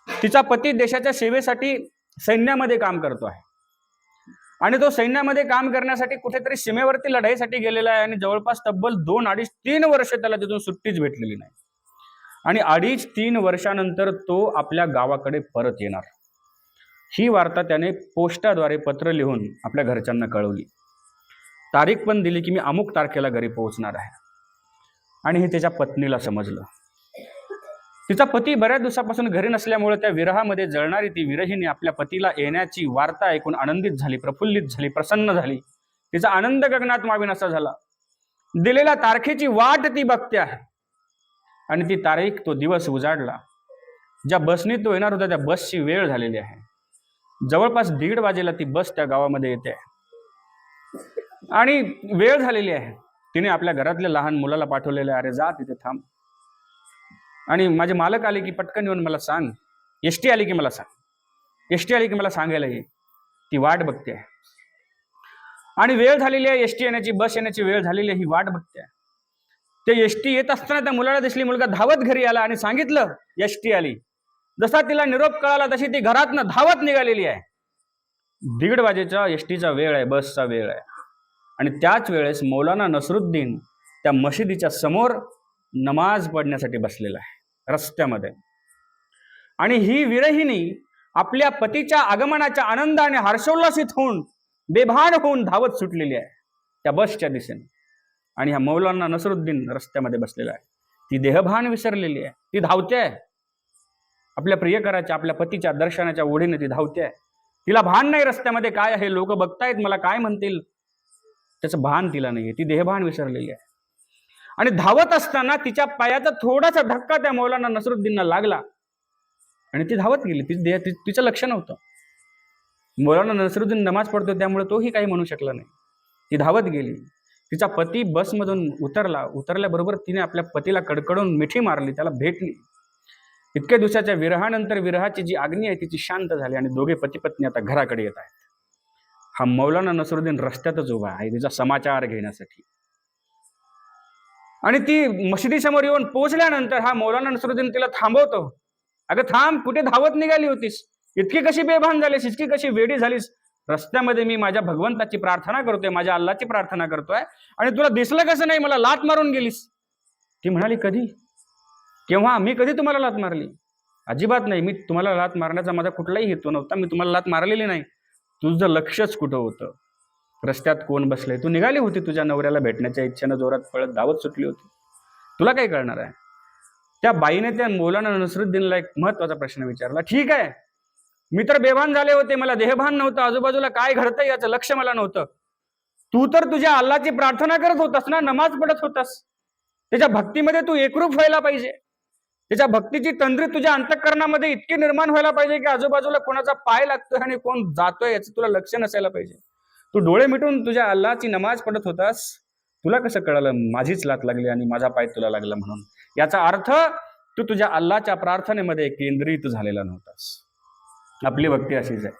तिचा पती देशाच्या सेवेसाठी सैन्यामध्ये काम करतो आहे. आणि तो सैन्यामध्ये काम करण्यासाठी कुठेतरी सीमेवरती लढाईसाठी गेलेला आहे. आणि जवळपास तब्बल 2, 2.5, 3 वर्ष त्याला तिथून सुट्टीच भेटलेली नाही. आणि 2.5-3 वर्षानंतर तो आपल्या गावाकडे परत येणार. ही वार्ता त्याने पोस्टाद्वारे पत्र लिहून आपल्या घरच्यांना कळवली. तारीख पण दिली की मी अमुक तारखेला घरी पोहोचणार आहे. आणि हे त्याच्या पत्नीला समजलं. तिचा पती बऱ्याच दिवसापासून घरी नसल्यामुळे त्या विरहामध्ये जळणारी ती विरहिणी आपल्या पतीला येण्याची वार्ता ऐकून आनंदित झाली, प्रफुल्लित झाली, प्रसन्न झाली. तिचा आनंद गगनात मावेनासा झाला. दिलेल्या तारखेची वाट ती बघते आहे. आणि ती तारीख, तो दिवस उजाडला. ज्या बसने तो येणार होता त्या बसची वेळ झालेली आहे. जवळपास 1:30 वाजेला ती बस त्या गावामध्ये येते आणि वेळ झालेली आहे. तिने आपल्या घरातल्या लहान मुलाला पाठवलेलं आहे, अरे जा तिथे थांब. आणि माझे मालक आले की पटकन येऊन मला सांग, एसटी आली की मला सांग, एसटी आली की मला सांगायला ये. ती वाट बघते आहे. आणि वेळ झालेली आहे, एसटी येण्याची, बस येण्याची वेळ झालेली आहे. ही वाट बघते आहे. ते एसटी येत असताना त्या मुलाला दिसली. मुलगा धावत घरी आला आणि सांगितलं एसटी आली. जसा तिला निरोप कळाला तशी ती घरातनं धावत निघालेली आहे. 1:30 वाजेचा एसटीचा वेळ आहे, बसचा वेळ आहे. आणि त्याच वेळेस मौलाना नसरुद्दीन त्या मशिदीच्या समोर नमाज पढण्यासाठी बसलेला आहे रस्त्यामध्ये. आणि ही विरहिणी आपल्या पतीच्या आगमनाच्या आनंदाने हर्षोल्लासित होऊन, बेभान होऊन धावत सुटलेली आहे त्या बसच्या दिशेने. आणि हा मौलाना नसरुद्दीन रस्त्यामध्ये बसलेला आहे. ती देहभान विसरलेली आहे. ती धावते आहे आपल्या प्रियकराच्या, आपल्या पतीच्या दर्शनाच्या ओढीने ती धावते आहे. तिला भान नाही रस्त्यामध्ये काय आहे, लोक बघतायत, मला काय म्हणतील, त्याचं भान तिला नाहीये. ती देहभान विसरलेली आहे. आणि धावत असताना तिच्या पायाचा थोडासा धक्का त्या मौलाना नसरुद्दीनला लागला आणि ती धावत गेली. तिचं लक्ष नव्हतं. मौलाना नसरुद्दीन नमाज पढतो त्यामुळे तोही काही म्हणू शकला नाही. ती धावत गेली. तिचा पती बसमधून उतरल्याबरोबर तिने आपल्या पतीला कडकडून मिठी मारली, त्याला भेटली. इतक्या दिवसाच्या विरहानंतर विरहाची जी अग्नी आहे तिची शांत झाली आणि दोघे पती पत्नी आता घराकडे येत आहेत. हा मौलाना नसरुद्दीन रस्त्यातच उभा आहे तिचा समाचार घेण्यासाठी. आणि ती मशिदीसमोर येऊन पोहोचल्यानंतर हा मौलाना नसरुद्दीन तिला थांबवतो. अगं थांब, कुठे धावत निघाली होतीस? इतकी कशी बेभान झालीस, इतकी कशी वेडी झालीस? रस्त्यामध्ये मी माझ्या भगवंताची प्रार्थना करतोय, माझ्या अल्लाची प्रार्थना करतोय, आणि तुला दिसलं कसं नाही? मला लात मारून गेलीस. ती म्हणाली, कधी, केव्हा, मी कधी तुम्हाला लात मारली? अजिबात नाही, मी तुम्हाला लात मारण्याचा माझा कुठलाही हेतू नव्हता. मी तुम्हाला लात मारलेली नाही. तुझं लक्षच कुठं होतं? रस्त्यात कोण बसलंय? तू निघाली होती तुझ्या नवऱ्याला भेटण्याच्या इच्छेनं, जोरात पळत धावत सुटली होती. तुला काय कळणार आहे? त्या बाईने त्या मौलाना नसरुद्दीनला एक महत्वाचा प्रश्न विचारला. ठीक आहे, मी तर बेभान झाले होते, मला देहभान नव्हतं, आजूबाजूला काय घडतंय याचं लक्ष मला नव्हतं. तू तर तुझ्या अल्लाची प्रार्थना करत होतास ना, नमाज पढत होतास. त्याच्या भक्तीमध्ये तू एकरूप व्हायला पाहिजे. त्याच्या भक्तीची तंद्री तुझ्या अंतःकरणामध्ये इतकी निर्माण व्हायला पाहिजे की आजूबाजूला कोणाचा पाय लागतोय आणि कोण जातोय याचं तुला लक्ष नसायला पाहिजे. तू डोळे मिटून तुझ्या अल्लाची नमाज पढत होतास. तुला कसं कळालं माझीच लात लागली आणि माझा पाय तुला लागला म्हणून? याचा अर्थ तू तुझ्या अल्लाच्या प्रार्थनेमध्ये केंद्रित झालेला नव्हतास. आपली भक्ती अशीच आहे,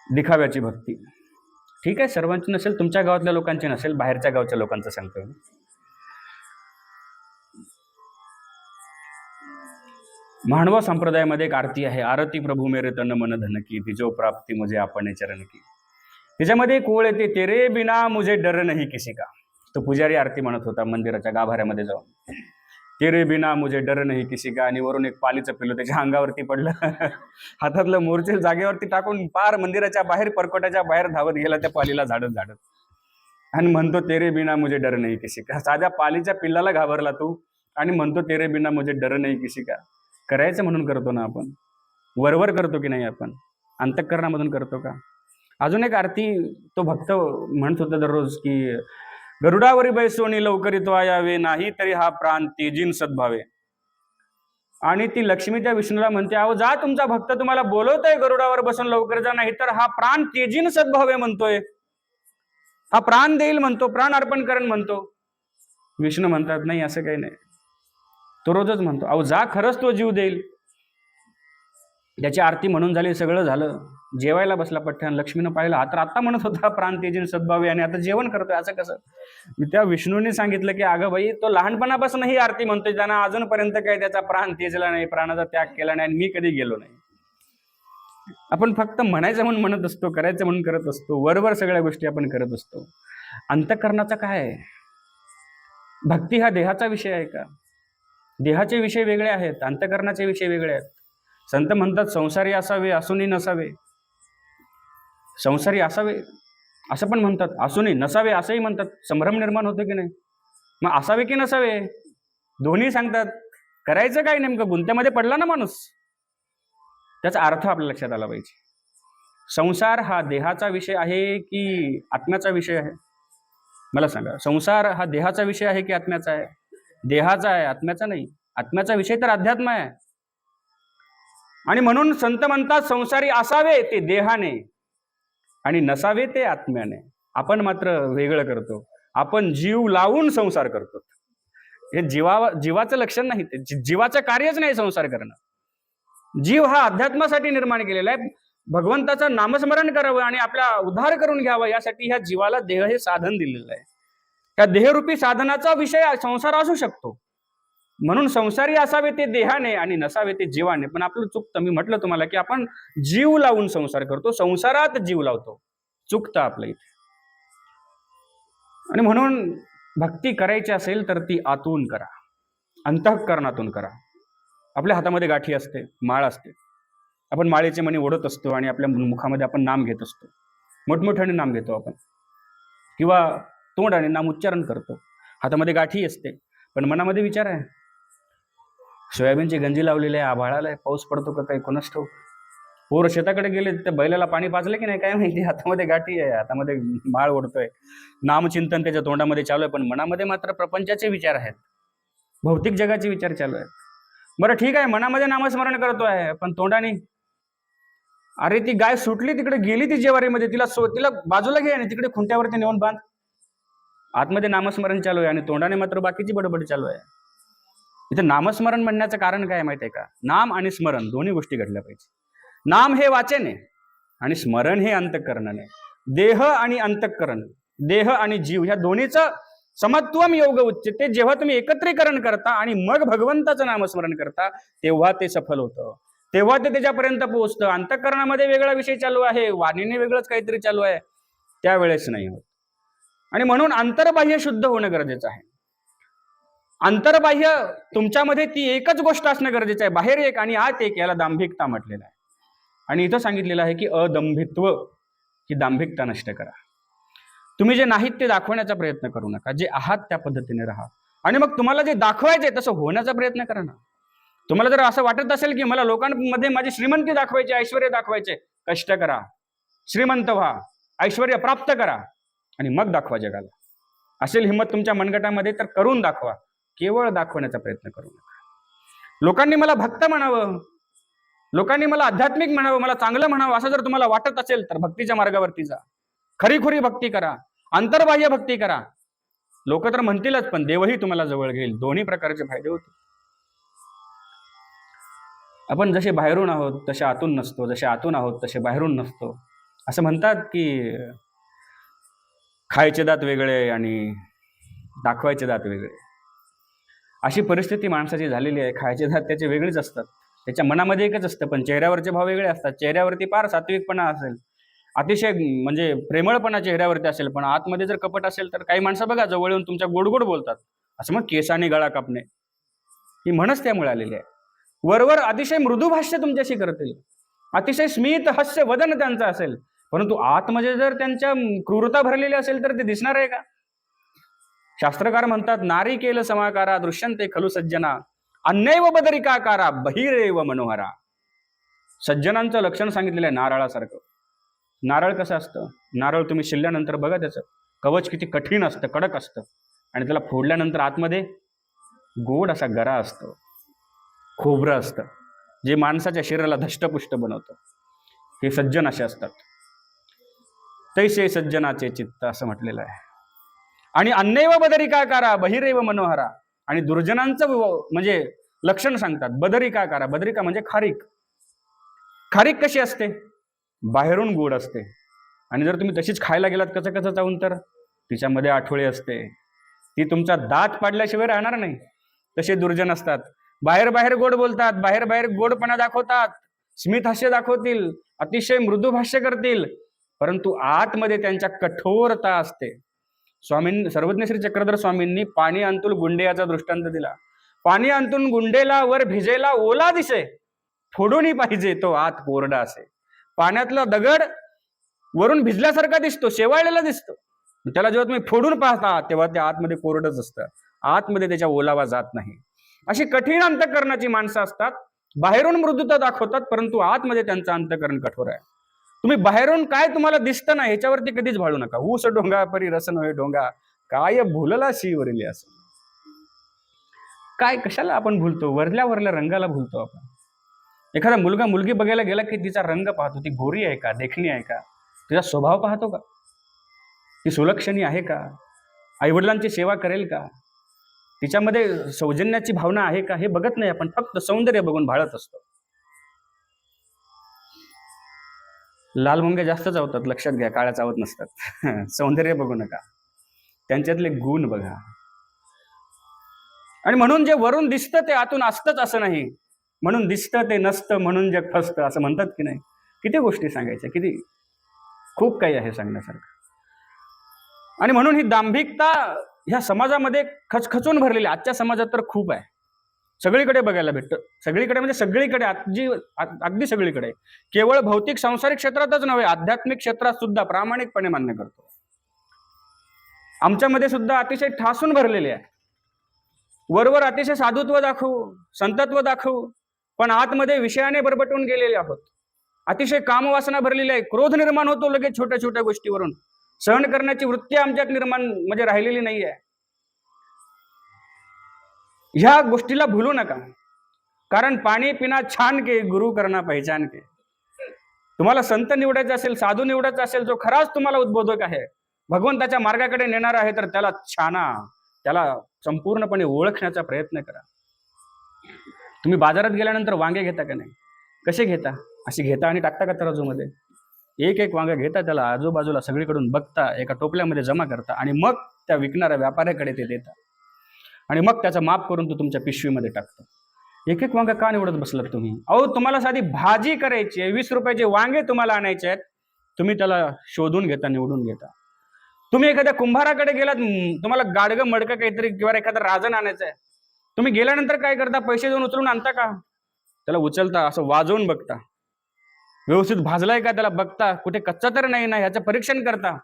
दिखाव्याची भक्ती. ठीक आहे, सर्वांची नसेल, तुमच्या गावातल्या लोकांची नसेल, बाहेरच्या गावच्या लोकांचं सांगतोय. मांडवा संप्रदायामध्ये एक आरती आहे, आरती प्रभू मेरे तन मन धन की, तिजो प्राप्ती मुझे आपने चरण की. त्याच्यामध्ये एक ओळ येते, तेरे बिना मुझे डर नहीं किसी का. तो पुजारी आरती म्हणत होता मंदिराच्या गाभाऱ्यामध्ये जाऊन, तेरे बिना मुझे डर नहीं किसी का. आणि वरून एक पालीचं पिल्लू त्याच्या अंगावरती पडलं. हातातलं मोर्चे जागेवरती टाकून पार मंदिराच्या बाहेर, परकोटाच्या बाहेर धावत गेला त्या पालीला झाडत झाडत, आणि म्हणतो तेरे बिना मुझे डर नहीं किसी का. साध्या पालीच्या पिल्लाला घाबरला तू आणि म्हणतो तेरे बिना मुझे डर नहीं किसी का. करायचं म्हणून करतो ना आपण, वरवर करतो की नाही आपण, अंतःकरणामधून करतो का? अजून एक आरती तो भक्त म्हणत होता दररोज की, गरुडावरी बैसोनी लवकरी तो यावे, नाही तरी हा प्राण तेजीन सद्भावे. आणि ती लक्ष्मी त्या विष्णूला म्हणते, अहो जा, तुमचा भक्त तुम्हाला बोलवतोय गरुडावर बसून लवकर जा, नाही तर हा प्राण तेजीन सद्भावे म्हणतोय, हा प्राण देईल म्हणतो, प्राण अर्पण करण म्हणतो. विष्णू म्हणतात, नाही असं काही नाही, तो रोजच म्हणतो. अहो जा, खरंच तो जीव देईल. त्याची आरती म्हणून झाली, सगळं झालं, जेवायला बसला पठ्ठ्यान. लक्ष्मीनं पाहिलं, हा तर आता म्हणत होता प्राण तेजीन सद्भावे आणि आता जेवण करतोय, असं कसं? त्या विष्णूने सांगितलं की अगं बाई, तो लहानपणापासून ही आरती म्हणतोय, त्यांना अजूनपर्यंत काही त्याचा प्राण तेजला नाही, प्राणाचा त्याग केला नाही, आणि मी कधी गेलो नाही. आपण फक्त म्हणायचं म्हणून म्हणत असतो, करायचं म्हणून करत असतो, वरवर सगळ्या गोष्टी आपण करत असतो. अंतःकरणाचा काय आहे? भक्ती हा देहाचा विषय आहे का? देहाचे विषय वेगळे आहेत, अंतःकरणाचे विषय वेगळे आहेत. संत म्हणतात संसारी असावे, असूनही नसावे. संसारी असावे असं पण म्हणतात, असूनही नसावे असंही म्हणतात. संभ्रम निर्माण होतो की नाही? मग असावे की नसावे दोन्ही सांगतात. करायचं काय नेमकं? गुंत्यामध्ये पडला ना माणूस. त्याचा अर्थ आपल्या लक्षात आला पाहिजे. संसार हा देहाचा विषय आहे की आत्म्याचा विषय आहे? मला सांगा, संसार हा देहाचा विषय आहे की आत्म्याचा आहे? देहाचा आहे, आत्म्याचा नाही. आत्म्याचा विषय तर अध्यात्म आहे. आणि म्हणून संत म्हणतात संसारी असावे ते देहाने आणि नसावे ते आत्म्याने. आपण मात्र वेगळं करतो. आपण जीव लावून संसार करतो. हे जीवाचं लक्षण नाही, ते जीवाचं कार्यच नाही संसार करणं. जीव हा अध्यात्मासाठी निर्माण केलेला आहे. भगवंताचं नामस्मरण करावं आणि आपला उद्धार करून घ्यावा, यासाठी ह्या जीवाला देह हे साधन दिलेलं आहे. त्या देहरूपी साधनाचा विषय संसार असू शकतो. म्हणून संसारी असावे ते देहाने आणि नसावे ते जीवाने. पण आपलं चुकतं. मी म्हटलं तुम्हाला की आपण जीव लावून संसार करतो, संसारात जीव लावतो. चुकतं आपलं इथे. आणि म्हणून भक्ती करायची असेल तर ती आतून करा, अंतःकरणातून करा. आपल्या हातामध्ये गाठी असते, माळ असते. आपण माळेचे मणी ओढत असतो आणि आपल्या मुखामध्ये आपण नाम घेत असतो. मोठमोठ्याने नाम घेतो आपण, किंवा तोंडाने नाम उच्चारण करतो. हातामध्ये गाठी असते, पण मनामध्ये विचार आहे. सोयाबीनची गंजी लावलेली आहे, आभाळाला पाऊस पडतो का काही कोणास ठाऊक. पोर शेताकडे गेले, त्या बैलाला पाणी पाजलं की नाही काय माहिती. हातामध्ये गाठी आहे, हातामध्ये माळ ओढतोय, नामचिंतन त्याच्या तोंडामध्ये चालू आहे, पण मनामध्ये मात्र प्रपंचाचे विचार आहेत, भौतिक जगाचे विचार चालू आहेत. बरं ठीक आहे, मनामध्ये नामस्मरण करतो आहे, पण तोंडाने अरे ती गाय सुटली, तिकडे गेली ती जेवारीमध्ये, तिला बाजूला घे आणि तिकडे खुंट्यावरती नेऊन बांध. आतमध्ये नामस्मरण चालू आहे आणि तोंडाने मात्र बाकीची बडबड चालू आहे. इथं नामस्मरण म्हणण्याचं कारण काय माहिती आहे का? नाम आणि स्मरण दोन्ही गोष्टी घडल्या पाहिजे. नाम हे वाचेने आणि स्मरण हे अंतःकरणाने. देह आणि अंतःकरण, देह आणि जीव ह्या दोन्हीचं समत्वम योग उच्यते. जेव्हा तुम्ही एकत्रीकरण करता आणि मग भगवंताचं नामस्मरण करता, तेव्हा ते सफल होतं, तेव्हा ते त्याच्यापर्यंत पोहोचतं. अंतःकरणामध्ये वेगळा विषय चालू आहे, वाणीने वेगळंच काहीतरी चालू आहे, त्यावेळेस नाही होत. आणि म्हणून अंतर्बाह्य शुद्ध होणं गरजेचं आहे. अंतर्बाह्य तुमच्यामध्ये ती एकच गोष्ट असणं गरजेचं आहे, बाहेर एक आणि आत एक. याला दांभिकता म्हटलेलं आहे. आणि इथं सांगितलेलं आहे की अदंभित्व, ही दांभिकता नष्ट करा. तुम्ही जे नाहीत ते दाखवण्याचा प्रयत्न करू नका, जे आहात त्या पद्धतीने राहा. आणि मग तुम्हाला जे दाखवायचंय तसं होण्याचा प्रयत्न करा ना. तुम्हाला जर असं वाटत असेल की मला लोकांमध्ये माझी श्रीमंती दाखवायची, ऐश्वर्य दाखवायचे, कष्ट करा, श्रीमंत व्हा, ऐश्वर्य प्राप्त करा आणि मग दाखवा जगाला. असेल हिंमत तुमच्या मनगटामध्ये तर करून दाखवा, केवळ दाखवण्याचा प्रयत्न करू नका. लोकांनी मला भक्त म्हणावं, लोकांनी मला आध्यात्मिक म्हणावं, मला चांगलं म्हणावं, असं जर तुम्हाला वाटत असेल तर भक्तीच्या मार्गावरती जा. खरीखुरी भक्ती करा, अंतर्बाह्य भक्ती करा. लोक तर म्हणतीलच, पण देवही तुम्हाला जवळ घेईल. दोन्ही प्रकारचे फायदे होते. आपण जसे बाहेरून आहोत तसे आतून नसतो, जसे आतून आहोत तसे बाहेरून नसतो. असं म्हणतात की खायचे दात वेगळे आणि दाखवायचे दात वेगळे. अशी परिस्थिती माणसाची झालेली आहे. खायचे दात त्याचे वेगळेच असतात, त्याच्या मनामध्ये एकच असतं, पण चेहऱ्यावरचे भाव वेगळे असतात. चेहऱ्यावरती फार सात्विकपणा असेल, अतिशय म्हणजे प्रेमळपणा चेहऱ्यावरती असेल, पण आतमध्ये जर कपट असेल तर काही माणसं बघा जवळ येऊन तुमच्या गोडगोड बोलतात. असं मग केसाने गळा कापणे, ही म्हणच त्यामुळे आलेली आहे. वरवर अतिशय मृदू भाष्य तुमच्याशी करतील, अतिशय स्मित हास्य वदन त्यांचं असेल, परंतु आतमध्ये जर त्यांच्या क्रूरता भरलेली असेल तर ते दिसणार आहे का? शास्त्रकार म्हणतात, नारी केल समाकारा दृश्यंते खलू सज्जना, अन्यैव बदरिकाकारा बहिरेव मनोहरा. सज्जनांचं लक्षण सांगितलेलं आहे नारळासारखं. नारळ कसं असतं? नारळ तुम्ही शिरल्यानंतर बघा, त्याचं कवच किती कठीण असतं, कडक असतं, आणि त्याला फोडल्यानंतर आतमध्ये गोड असा गरा असतो, खोबरं असतं, जे माणसाच्या शरीराला धष्टपुष्ट बनवतं. हे सज्जन असे असतात. तैसे सज्जनाचे चित्त असं म्हटलेलं आहे. आणि अन्यैव बदरिकाकारा बहिरेव मनोहरा. आणि दुर्जनांचं म्हणजे लक्षण सांगतात, बदरिकाकारा. बदरिका म्हणजे खारीक. खारीक कशी असते? बाहेरून गोड असते, आणि जर तुम्ही तशीच खायला गेलात कसं कसं चावून तर तिच्यामध्ये आठवळे असते, ती तुमचा दात पाडल्याशिवाय राहणार नाही. तसे दुर्जन असतात, बाहेर बाहेर गोड बोलतात, बाहेर बाहेर गोडपणा दाखवतात, स्मित हास्य दाखवतील, अतिशय मृदू भाष्य करतील, परंतु आतमध्ये त्यांच्या कठोरता असते. सर्वज्ञ श्री चक्रधर स्वामींनी पाणी अंतुल गुंडे दृष्टांत दिला. पाणी अंतून गुंडेला वर भिजेला ओला दिसे, फोडूनही पाहिजे तो आत कोरडा असे. पाण्यातला दगड वरून भिजल्यासारखा दिसतो, शेवाळलेला दिसतो, त्याला जेव्हा तुम्ही फोडून पाहता तेव्हा ते आतमध्ये कोरडच असतं, आतमध्ये त्याच्या ओलावा जात नाही. अशी कठीण अंतःकरणाची माणसं असतात, बाहेरून मृदुता दाखवतात परंतु आतमध्ये त्यांचं अंतःकरण कठोर आहे. तुम्ही बाहेरून काय तुम्हाला दिसतं ना ह्याच्यावरती कधीच भाळू नका. ऊस डोंगा परी रसन होय डोंगा, काय भुलला शिवरली असं. काय कशाला आपण भुलतो? वरल्या वरल्या रंगाला भुलतो आपण. एखादा मुलगा मुलगी बघायला गेला की तिचा रंग पाहतो, ती गोरी आहे का, देखणी आहे का, तिचा स्वभाव पाहतो का, ती सुलक्षणी आहे का, आईवडिलांची सेवा करेल का, तिच्यामध्ये सौजन्याची भावना आहे का, हे बघत नाही आपण, फक्त सौंदर्य बघून भाळत असतो. लाल मुंग्या जास्त चावतात, लक्षात घ्या, काळ्या चावत नसतात. सौंदर्य बघू नका, त्यांच्यातले गुण बघा. आणि म्हणून जे वरून दिसतं ते आतून असतंच असं नाही, म्हणून दिसतं ते नसतं म्हणून जग फसतं असं म्हणतात की नाही. किती गोष्टी सांगायच्या, किती खूप काही आहे सांगण्यासारखं. आणि म्हणून ही दांभिकता ह्या समाजामध्ये खचखचून भरलेली, आजच्या समाजात तर खूप आहे, सगळीकडे बघायला भेटतं. सगळीकडे म्हणजे सगळीकडे, अगदी सगळीकडे. केवळ भौतिक सांसारिक क्षेत्रातच नव्हे, आध्यात्मिक क्षेत्रात सुद्धा प्रामाणिकपणे मान्य करतो. आमच्यामध्ये सुद्धा अतिशय ठासून भरलेले आहे. वरवर अतिशय साधुत्व दाखवू, संतत्व दाखवू, पण आतमध्ये विषयाने बरबटून गेलेले आहोत. अतिशय कामवासना भरलेली आहे, क्रोध निर्माण होतो लगेच छोट्या छोट्या गोष्टीवरून. सहन करण्याची वृत्ती आमच्यात निर्माण म्हणजे राहिलेली नाही आहे. ह्या गोष्टीला भूलू नका, कारण पाणी पिना छान के, गुरु करना पहचान के. तुम्हाला संत निवडायचा असेल, साधू निवडायचा असेल, जो खराच तुम्हाला उद्बोधक आहे, भगवंताच्या मार्गाकडे नेणार आहे, तर त्याला छाना, त्याला संपूर्णपणे ओळखण्याचा प्रयत्न करा. तुम्ही बाजारात गेल्यानंतर वांगे घेता का नाही? कसे घेता? अशी घेता आणि टाकता का तराजूमध्ये? एक एक वांगा घेता, त्याला आजूबाजूला सगळीकडून बघता, एका टोपल्यामध्ये जमा करता, आणि मग त्या विकणाऱ्या व्यापाऱ्याकडे ते देता, आणि मग त्याचं माप करून तो तुमच्या पिशवीमध्ये टाकतो. एक एक वांगा का निवडत बसलात तुम्ही? अहो, तुम्हाला साधी भाजी करायची आहे, 20 रुपयाचे वांगे तुम्हाला आणायचे आहेत, तुम्ही त्याला शोधून घेता, निवडून घेता. तुम्ही एखाद्या कुंभाराकडे गेलात, तुम्हाला गाडगं मडकं काहीतरी किंवा एखादं राजन आणायचं आहे, तुम्ही गेल्यानंतर काय करता? पैसे देऊन उचलून आणता का? त्याला उचलता, असं वाजवून बघता, व्यवस्थित भाजलाय का त्याला बघता, कुठे कच्चा तर नाही ना ह्याचं परीक्षण करता,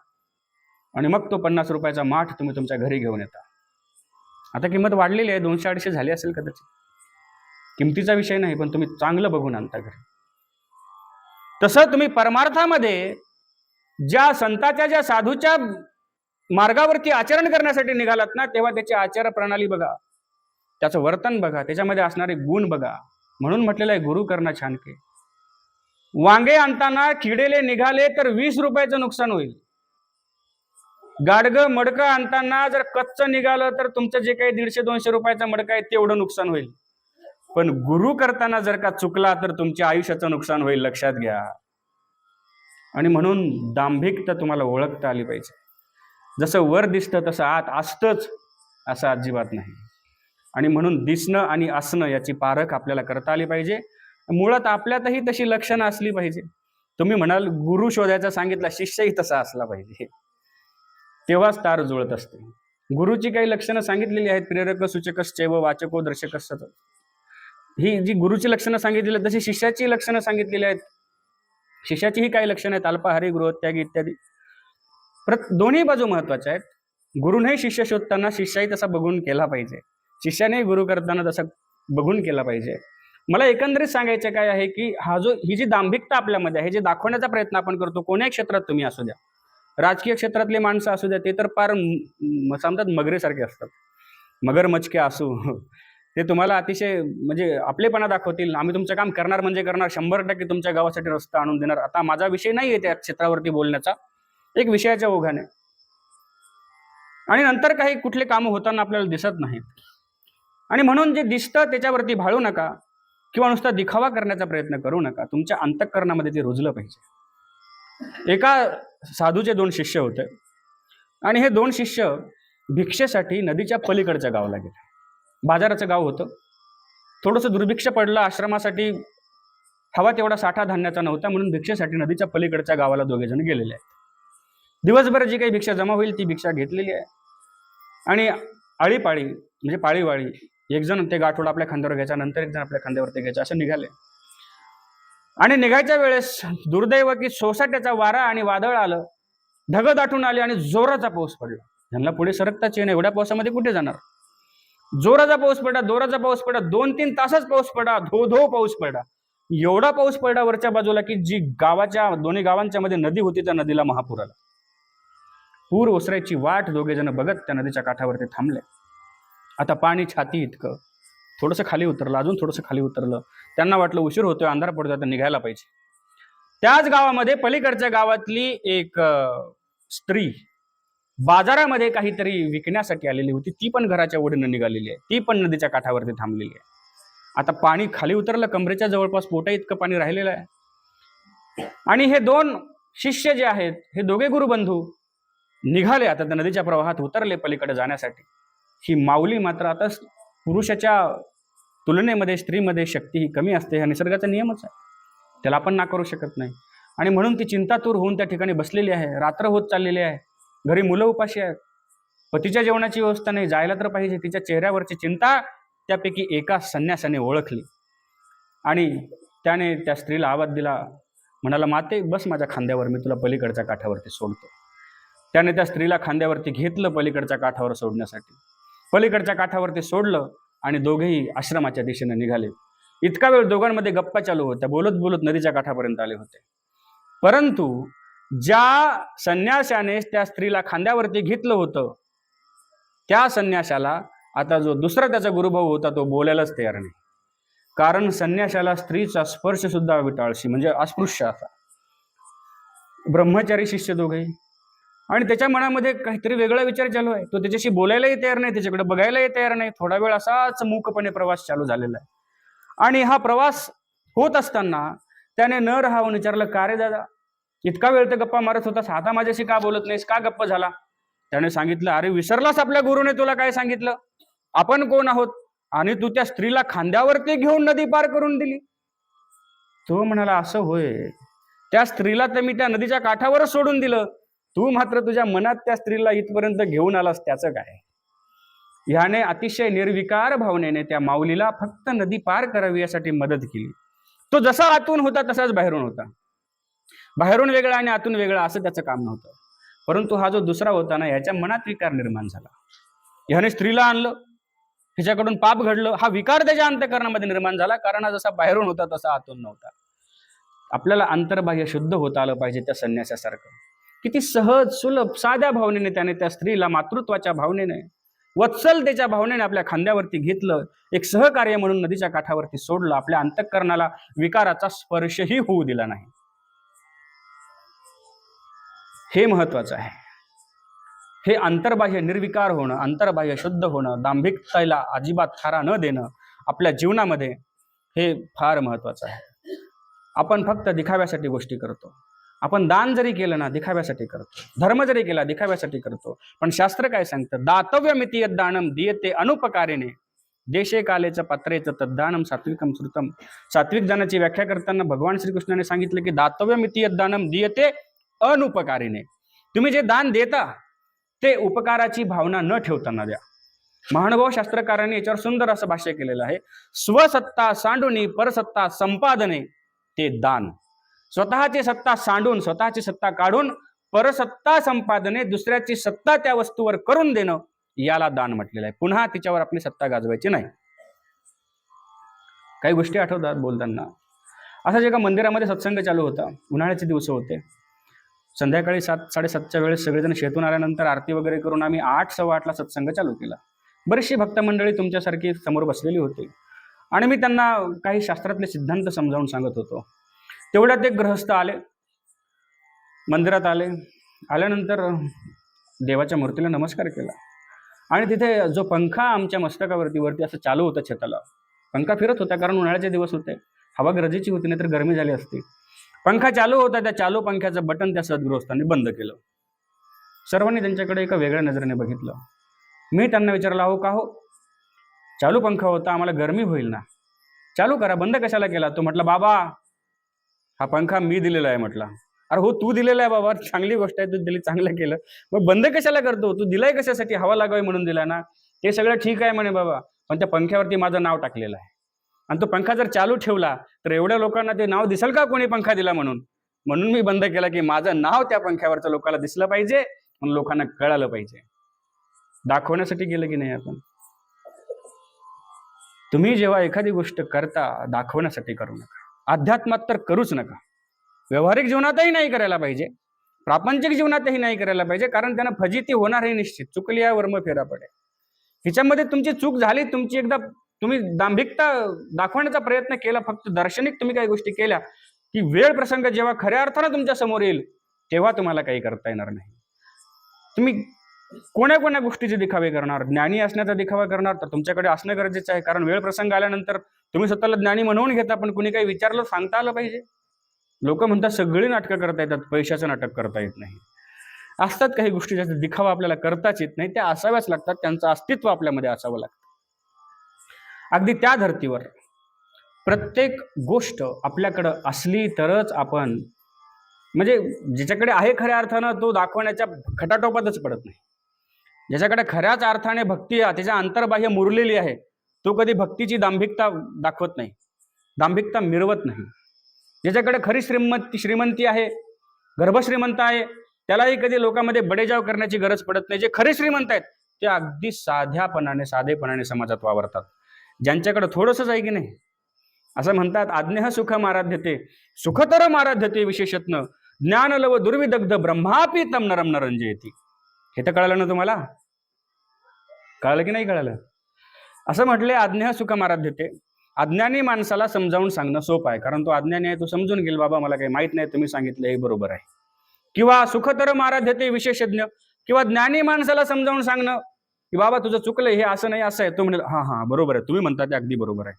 आणि मग तो 50 रुपयाचा माठ तुम्ही तुमच्या घरी घेऊन येता. आता किंमत वाढलेली आहे, 200-250 झाली असेल कदाचित, किमतीचा विषय नाही, पण तुम्ही चांगलं बघून आणता घरी. तसं तुम्ही परमार्थामध्ये ज्या संताच्या, ज्या साधूच्या मार्गावरती आचरण करण्यासाठी निघालात ना, तेव्हा त्याची आचार प्रणाली बघा, त्याचं वर्तन बघा, त्याच्यामध्ये असणारे गुण बघा. म्हणून म्हटलेलं आहे, गुरु करना छान के. वांगे आणताना किडेले निघाले तर 20 रुपयाचं नुकसान होईल. गाडगं मडकं आणताना जर कच्चं निघालं तर तुमचं जे काही 150-200 रुपयाचं मडकं आहे तेवढं नुकसान होईल. पण गुरु करताना जर का चुकला तर तुमच्या आयुष्याचं नुकसान होईल, लक्षात घ्या. आणि म्हणून दांभिकता तुम्हाला ओळखता आली पाहिजे. जसं वर दिसतं तसं आत असतंच असं अजिबात नाही. आणि म्हणून दिसणं आणि असणं याची पारख आपल्याला करता आली पाहिजे. मुळात आपल्यातही तशी लक्षणं असली पाहिजे. तुम्ही म्हणाल गुरु शोधायचा सांगितला, शिष्यही तसा असला पाहिजे, तेव्हाच तार जुळत असते. गुरुची काही लक्षणं सांगितलेली आहेत, प्रेरक सूचकश्चैव वाचको दर्शकश्च. ही जी गुरुची लक्षणं सांगितलेली आहेत तशी शिष्याची लक्षणं सांगितलेली आहेत. शिष्याचीही काही लक्षणं आहेत, अल्पाहारी, गृहत्यागी इत्यादी. दोन्ही बाजू महत्वाच्या आहेत. गुरुनेही शिष्य शोधताना शिष्याही तसा बघून केला पाहिजे, शिष्यानेही गुरु करताना तसा बघून केला पाहिजे. मला एकंदरीत सांगायचं काय आहे की ही जी दांभिकता आपल्यामध्ये आहे, जे दाखवण्याचा प्रयत्न आपण करतो, कोण्याही क्षेत्रात तुम्ही असू द्या, राजकीय क्षेत्रातले माणसं असू द्या, ते तर फार समजतात मगरेसारखे असतात, मगर मचके असू, ते तुम्हाला अतिशय म्हणजे आपलेपणा दाखवतील. आम्ही तुमचं काम करणार म्हणजे करणार, 100% तुमच्या गावासाठी रस्ता आणून देणार. आता माझा विषय नाही आहे त्या क्षेत्रावरती बोलण्याचा, एक विषयाच्या ओघाने. आणि नंतर काही कुठले कामं होताना आपल्याला दिसत नाहीत. आणि म्हणून जे दिसतं त्याच्यावरती भाळू नका. किंवा नुसता दिखावा करण्याचा प्रयत्न करू नका. तुमच्या अंतःकरणामध्ये ते रुजलं पाहिजे. एका साधूचे 2 शिष्य होते आणि हे 2 शिष्य भिक्षेसाठी नदीच्या पलीकडच्या गावाला गेले. बाजाराचं गाव होतं. थोडंसं दुर्भिक्ष पडलं, आश्रमासाठी हवा तेवढा साठा धान्याचा नव्हता, म्हणून भिक्षेसाठी नदीच्या पलीकडच्या गावाला दोघे जण गेलेले आहेत. दिवसभर जी काही भिक्षा जमा होईल ती भिक्षा घेतलेली आहे आणि आळीपाळी म्हणजे पाळीवाळी एक जण ते गाठोड आपल्या खांद्यावर घ्यायचा, नंतर एक जण आपल्या खांद्यावरती घ्यायचा, असं निघाले. आणि निघायच्या वेळेस दुर्दैव की सोसाट्याचा वारा आणि वादळ आलं, ढग दाटून आले आणि जोराचा पाऊस पडला. त्यांना पुढे सरकताच येईना, एवढ्या पावसामध्ये कुठे जाणार. जोराचा पाऊस पडला, जोराचा पाऊस पडला, 2-3 तासच पाऊस पडला, धो धो पाऊस पडला. एवढा पाऊस पडला वरच्या बाजूला की जी गावाच्या दोन्ही गावांच्या मध्ये नदी होती त्या नदीला महापूर आला. पूर ओसरायची वाट दोघे जण बघत त्या नदीच्या काठावरती थांबले. आता पाणी छाती इतकं. थोडंसं खाली उतरलं, अजून थोडंसं खाली उतरलं. त्यांना वाटलं उशीर होतोय, अंधार पडतोय, आता निघायला पाहिजे. त्याच गावामध्ये पलीकडच्या गावातली एक स्त्री बाजारामध्ये काहीतरी विकण्यासाठी आलेली होती. ती पण घराच्या ओढीनं निघालेली आहे. ती पण नदीच्या काठावरती थांबलेली आहे. आता पाणी खाली उतरलं, कमरेच्या जवळपास पोटा इतकं पाणी राहिलेलं आहे. आणि हे 2 शिष्य जे आहेत, हे दोघे गुरुबंधू निघाले. आता त्या नदीच्या प्रवाहात उतरले पलीकडे जाण्यासाठी. ही माऊली मात्र आता पुरुषाच्या तुलनेमध्ये स्त्रीमध्ये शक्ती ही कमी असते, हा निसर्गाचा नियमच आहे, त्याला आपण नाकारू शकत नाही. आणि म्हणून ती चिंतातूर होऊन त्या ठिकाणी बसलेली आहे. रात्र होत चाललेली आहे, घरी मुलं उपाशी आहेत, पतीच्या जेवणाची व्यवस्था नाही, जायला तर पाहिजे. तिच्या चेहऱ्यावरची चिंता त्यापैकी एका संन्यासाने ओळखली आणि त्याने त्या स्त्रीला आवाज दिला, म्हणाला, माते बस माझ्या खांद्यावर, मी तुला पलीकडच्या काठावरती सोडतो. त्याने त्या स्त्रीला खांद्यावरती घेतलं पलीकडच्या काठावर सोडण्यासाठी. पलीकडच्या काठावरती सोडलं आणि दोघेही आश्रमाच्या दिशेने निघाले. इतका वेळ दोघांमध्ये गप्पा चालू होत्या, बोलत बोलत नदीच्या काठापर्यंत आले होते. परंतु ज्या संन्याशाने त्या स्त्रीला खांद्यावरती घेतलं होतं त्या संन्याशाला आता जो दुसरा त्याचा गुरुभाऊ होता तो बोलायलाच तयार नाही. कारण संन्याशाला स्त्रीचा स्पर्श सुद्धा विटाळशी, म्हणजे अस्पृश्य असा. ब्रह्मचारी शिष्य दोघेही. आणि त्याच्या मनामध्ये काहीतरी वेगळा विचार चालू आहे. तो त्याच्याशी बोलायलाही तयार नाही, त्याच्याकडे बघायलाही तयार नाही. थोडा वेळ असाच मूकपणे प्रवास चालू झालेला आहे. आणि हा प्रवास होत असताना त्याने न राहावून विचारलं, का रे दादा, इतका वेळ तर गप्पा मारत होतास, आता माझ्याशी का बोलत नाहीस, का गप्प झाला. त्याने सांगितलं, अरे विसरलास आपल्या गुरुने तुला काय सांगितलं, आपण कोण आहोत, आणि तू त्या स्त्रीला खांद्यावरती घेऊन नदी पार करून दिली. तो म्हणाला, असं होय, त्या स्त्रीला तर मी त्या नदीच्या काठावरच सोडून दिलं, तू मात्र तुझ्या मनात त्या स्त्रीला इथपर्यंत घेऊन आलास, त्याचं काय. ह्याने अतिशय निर्विकार भावनेने त्या माऊलीला फक्त नदी पार करावी यासाठी मदत केली. तो जसा आतून होता तसाच बाहेरून होता. बाहेरून वेगळा आणि आतून वेगळा असं त्याचं काम नव्हतं. परंतु हा जो दुसरा होता ना, याच्या मनात विकार निर्माण झाला. ह्याने स्त्रीला आणलं, हिच्याकडून पाप घडलं, हा विकार त्याच्या अंतःकरणामध्ये निर्माण झाला. कारण हा जसा बाहेरून होता तसा आतून नव्हता. आपल्याला अंतर्बाह्य शुद्ध होता आलं पाहिजे त्या संन्यासासारखं. किती सहज सुलभ साध्या भावनेने त्याने त्या स्त्रीला मातृत्वाच्या भावनेने, वत्सलतेच्या भावनेने आपल्या खांद्यावरती घेतलं, एक सहकार्य म्हणून नदीच्या काठावरती सोडलं. आपल्या अंतःकरणाला विकाराचा स्पर्शही होऊ दिला नाही. हे महत्वाचं आहे. हे अंतर्बाह्य निर्विकार होणं, अंतर्बाह्य शुद्ध होणं, दांभिकतेला अजिबात थारा न देणं आपल्या जीवनामध्ये, हे फार महत्वाचं आहे. आपण फक्त दिखाव्यासाठी गोष्टी करतो. आपण दान जरी केलं ना, दिखाव्यासाठी करतो. धर्म जरी केला, दिखाव्यासाठी करतो. पण शास्त्र काय सांगतं, दातव्यमिति यद्दानम दीयते अनुपकारिणे देशे कालेच पात्रेच तद्दानम सात्विकम श्रुतम. सात्विक दानाची व्याख्या करताना भगवान श्रीकृष्णाने सांगितलं की दातव्यमिति यद्दानम दीयते अनुपकारिणे. तुम्ही जे दान देता ते उपकाराची भावना न ठेवताना द्या. महानुभाव शास्त्रकारांनी याच्यावर सुंदर असं भाष्य केलेलं आहे. स्वसत्ता सांडूनी परसत्ता संपादने ते दान. स्वतःची सत्ता सांडून, स्वतःची सत्ता काढून परसत्ता संपादने, दुसऱ्याची सत्ता त्या वस्तूवर करून देणं, याला दान म्हटलेलं आहे. पुन्हा तिच्यावर आपली सत्ता गाजवायची नाही. काही गोष्टी आठवतात बोलताना. असाच एका मंदिरामध्ये सत्संग चालू होता. उन्हाळ्याचे दिवस होते. संध्याकाळी 7-7:30च्या वेळेस सगळेजण शेतून आल्यानंतर आरती वगैरे करून आम्ही 8-8:15ला सत्संग चालू केला. बरीचशी भक्त मंडळी तुमच्यासारखी समोर बसलेली होती आणि मी त्यांना काही शास्त्रातले सिद्धांत समजावून सांगत होतो. तेवढ्यात एक गृहस्थ आले, मंदिरात आले. आल्यानंतर देवाच्या मूर्तीला नमस्कार केला आणि तिथे जो पंखा आमच्या मस्तकावरती असं चालू होतं छताला, पंखा फिरत होता, कारण उन्हाळ्याचे दिवस होते, हवा गरजेची होती, नाही तर गरमी झाली असती. पंखा चालू होता, त्या चालू पंख्याचं बटन त्या सद्गृहस्थांनी बंद केलं. सर्वांनी त्यांच्याकडे एका वेगळ्या नजरेने बघितलं. मी त्यांना विचारलं, अहो का हो, चालू पंखा होता, आम्हाला गरमी होईल ना, चालू करा, बंद कशाला केला? तो म्हटला, बाबा हा पंखा मी दिलेला आहे. म्हटला, अरे हो तू दिलेला आहे बाबा, चांगली गोष्ट आहे, तू दिली, चांगलं केलं, मग बंद कशाला करतो? तू दिलाय कशासाठी? हवा लागावी म्हणून दिला ना. ते सगळं ठीक आहे म्हणे बाबा, पण त्या पंख्यावरती माझं नाव टाकलेलं आहे, आणि तो पंखा जर चालू ठेवला तर एवढ्या लोकांना ते नाव दिसेल का कोणी पंखा दिला म्हणून? म्हणून मी बंद केला, की माझं नाव त्या पंख्यावरच्या लोकांना दिसलं पाहिजे, म्हणून लोकांना कळालं पाहिजे. दाखवण्यासाठी केलं की नाही आपण? तुम्ही जेव्हा एखादी गोष्ट करता, दाखवण्यासाठी करू नका. अध्यात्मात तर करूच नका. व्यावहारिक जीवनातही नाही करायला पाहिजे, प्रापंचिक जीवनातही नाही करायला पाहिजे, कारण त्यांना फजिती होणार हे निश्चित. चुकली या वर्म फेरा पडे. हिच्यामध्ये तुमची चूक झाली, तुमची एकदा तुम्ही दांभिकता दाखवण्याचा प्रयत्न केला, फक्त दर्शनिक तुम्ही काही गोष्टी केल्या, की वेळ प्रसंग जेव्हा खऱ्या अर्थानं तुमच्या समोर येईल तेव्हा तुम्हाला काही करता येणार नाही. तुम्ही कोण्या कोण्या गोष्टीचे दिखावे करणार? ज्ञानी असण्याचा दिखावा करणार तर तुमच्याकडे असणं गरजेचं आहे, कारण वेळ प्रसंग आल्यानंतर तुम्ही स्वतःला ज्ञानी म्हणून घेता, पण कुणी काही विचारलं, सांगता आलं पाहिजे. लोक म्हणतात सगळी नाटकं करता येतात, पैशाचं नाटक करता येत नाही. असतात काही गोष्टी ज्याचा दिखावा आपल्याला करताच येत नाही, त्या असाव्याच लागतात, त्यांचं अस्तित्व आपल्यामध्ये असावं लागतं. अगदी त्या धर्तीवर प्रत्येक गोष्ट आपल्याकडं असली तरच आपण, म्हणजे ज्याच्याकडे आहे खऱ्या अर्थानं, तो दाखवण्याच्या खटाटोपातच पडत नाही. ज्याच्याकडे खऱ्याच अर्थाने भक्ती त्याच्या अंतर्बाह्य मुरलेली आहे, तो कधी भक्तीची दांभिकता दाखवत नाही, दांभिकता मिरवत नाही. ज्याच्याकडे खरी श्रीमंती आहे, गर्भश्रीमंत आहे, त्यालाही कधी लोकांमध्ये बडेजाव करण्याची गरज पडत नाही. जे खरे श्रीमंत आहेत ते अगदी साधेपणाने समाजात वावरतात. ज्यांच्याकडे थोडंसंच आहे की नाही, असं म्हणतात, आज्ञः सुखम आराध्यते सुखतरम आराध्यते विशेषत्न ज्ञानलव दुर्विदग्ध ब्रह्मापी तम नरम नरंजयती. हे तर कळालं ना तुम्हाला? कळालं की नाही कळालं? असं म्हटले, आज्ञः सुखम आराध्यते. अज्ञानी माणसाला समजावून सांगणं सोपं आहे, कारण तो अज्ञानी आहे, तो समजून घेईल, बाबा मला काही माहित नाही, तुम्ही सांगितलं हे बरोबर आहे. किंवा सुखतरम आराध्यते विशेषज्ञ, किंवा ज्ञानी माणसाला समजावून सांगणं की बाबा तुझं चुकलंय, हे असं नाही असं आहे, तो म्हणेल हा बरोबर आहे, तुम्ही म्हणता ते अगदी बरोबर आहे.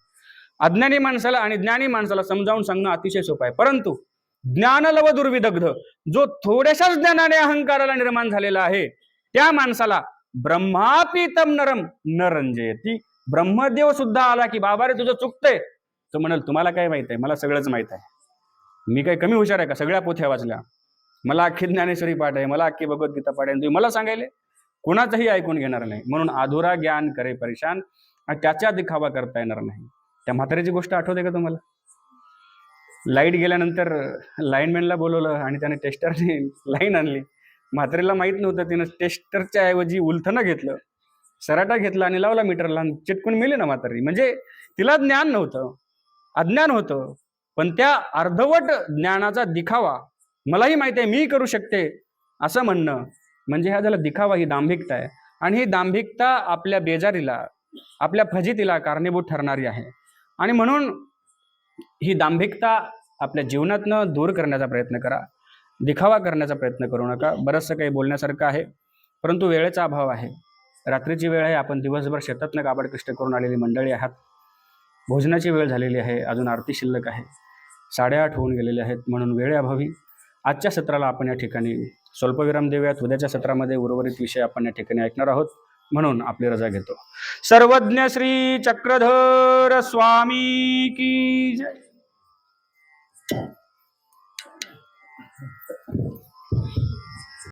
अज्ञानी माणसाला आणि ज्ञानी माणसाला समजावून सांगणं अतिशय सोपं आहे, परंतु ज्ञानलव दुर्विदग्ध, जो थोड्याशाच ज्ञानाने अहंकाराला निर्माण झालेला आहे, त्या माणसाला ब्रह्मापीतम नरम नरंजयती. ब्रह्मदेव सुद्धा आला की बाबा रे तुझं चुकतंय, तो म्हणाल तुम्हाला काय माहित आहे, मला सगळंच माहित आहे, मी काही कमी हुशार आहे का? सगळ्या पोथ्या वाचल्या, मला अख्खी ज्ञानेश्वरी पाठ आहे, मला अख्खी भगवद्गीता पाठ आहे, तुम्ही मला सांगायले? कुणाचंही ऐकून घेणार नाही. म्हणून अधुरा ज्ञान करे परेशान, आणि त्याच्या दिखावा करता येणार नाही. त्या म्हातारीची गोष्ट आठवते का तुम्हाला? लाईट गेल्यानंतर लाईनमॅनला बोलवलं आणि त्याने टेस्टरने लाईन आणली. म्हातारीला माहित नव्हतं, तिनं टेस्टरच्या ऐवजी उलथनं घेतलं, सराटा घेतला आणि लावला मीटरला, चिटकून मेली ना म्हातारी. म्हणजे तिला ज्ञान नव्हतं, अज्ञान होतं, पण त्या अर्धवट ज्ञानाचा दिखावा, मलाही माहिती आहे मी करू शकते असं म्हणणं, म्हणजे हा झाला दिखावा, ही दांभिकता आहे. आणि ही दांभिकता आपल्या बेजारीला, आपल्या फजितीला कारणीभूत ठरणारी आहे. आणि म्हणून ही दांभिकता आपल्या जीवनातनं दूर करण्याचा प्रयत्न करा, दिखावा करण्याचा प्रयत्न करू नका. बरंचसं काही बोलण्यासारखं आहे, परंतु वेळेचा अभाव आहे. रात्रीची वेळ आहे, आपण दिवसभर शेतातनं काबाड कष्ट करून आलेली मंडळी आहात. भोजनाची वेळ झालेली आहे, अजून आरती शिल्लक आहे, 8:30 होऊन गेलेले आहेत. म्हणून वेळेअभावी आजच्या सत्राला आपण या ठिकाणी स्वल्पविराम देऊयात. उद्याच्या सत्रामध्ये उर्वरित विषय आपण या ठिकाणी ऐकणार आहोत, म्हणून आपली रजा घेतो. सर्वज्ञ श्री चक्रधर स्वामी की जय.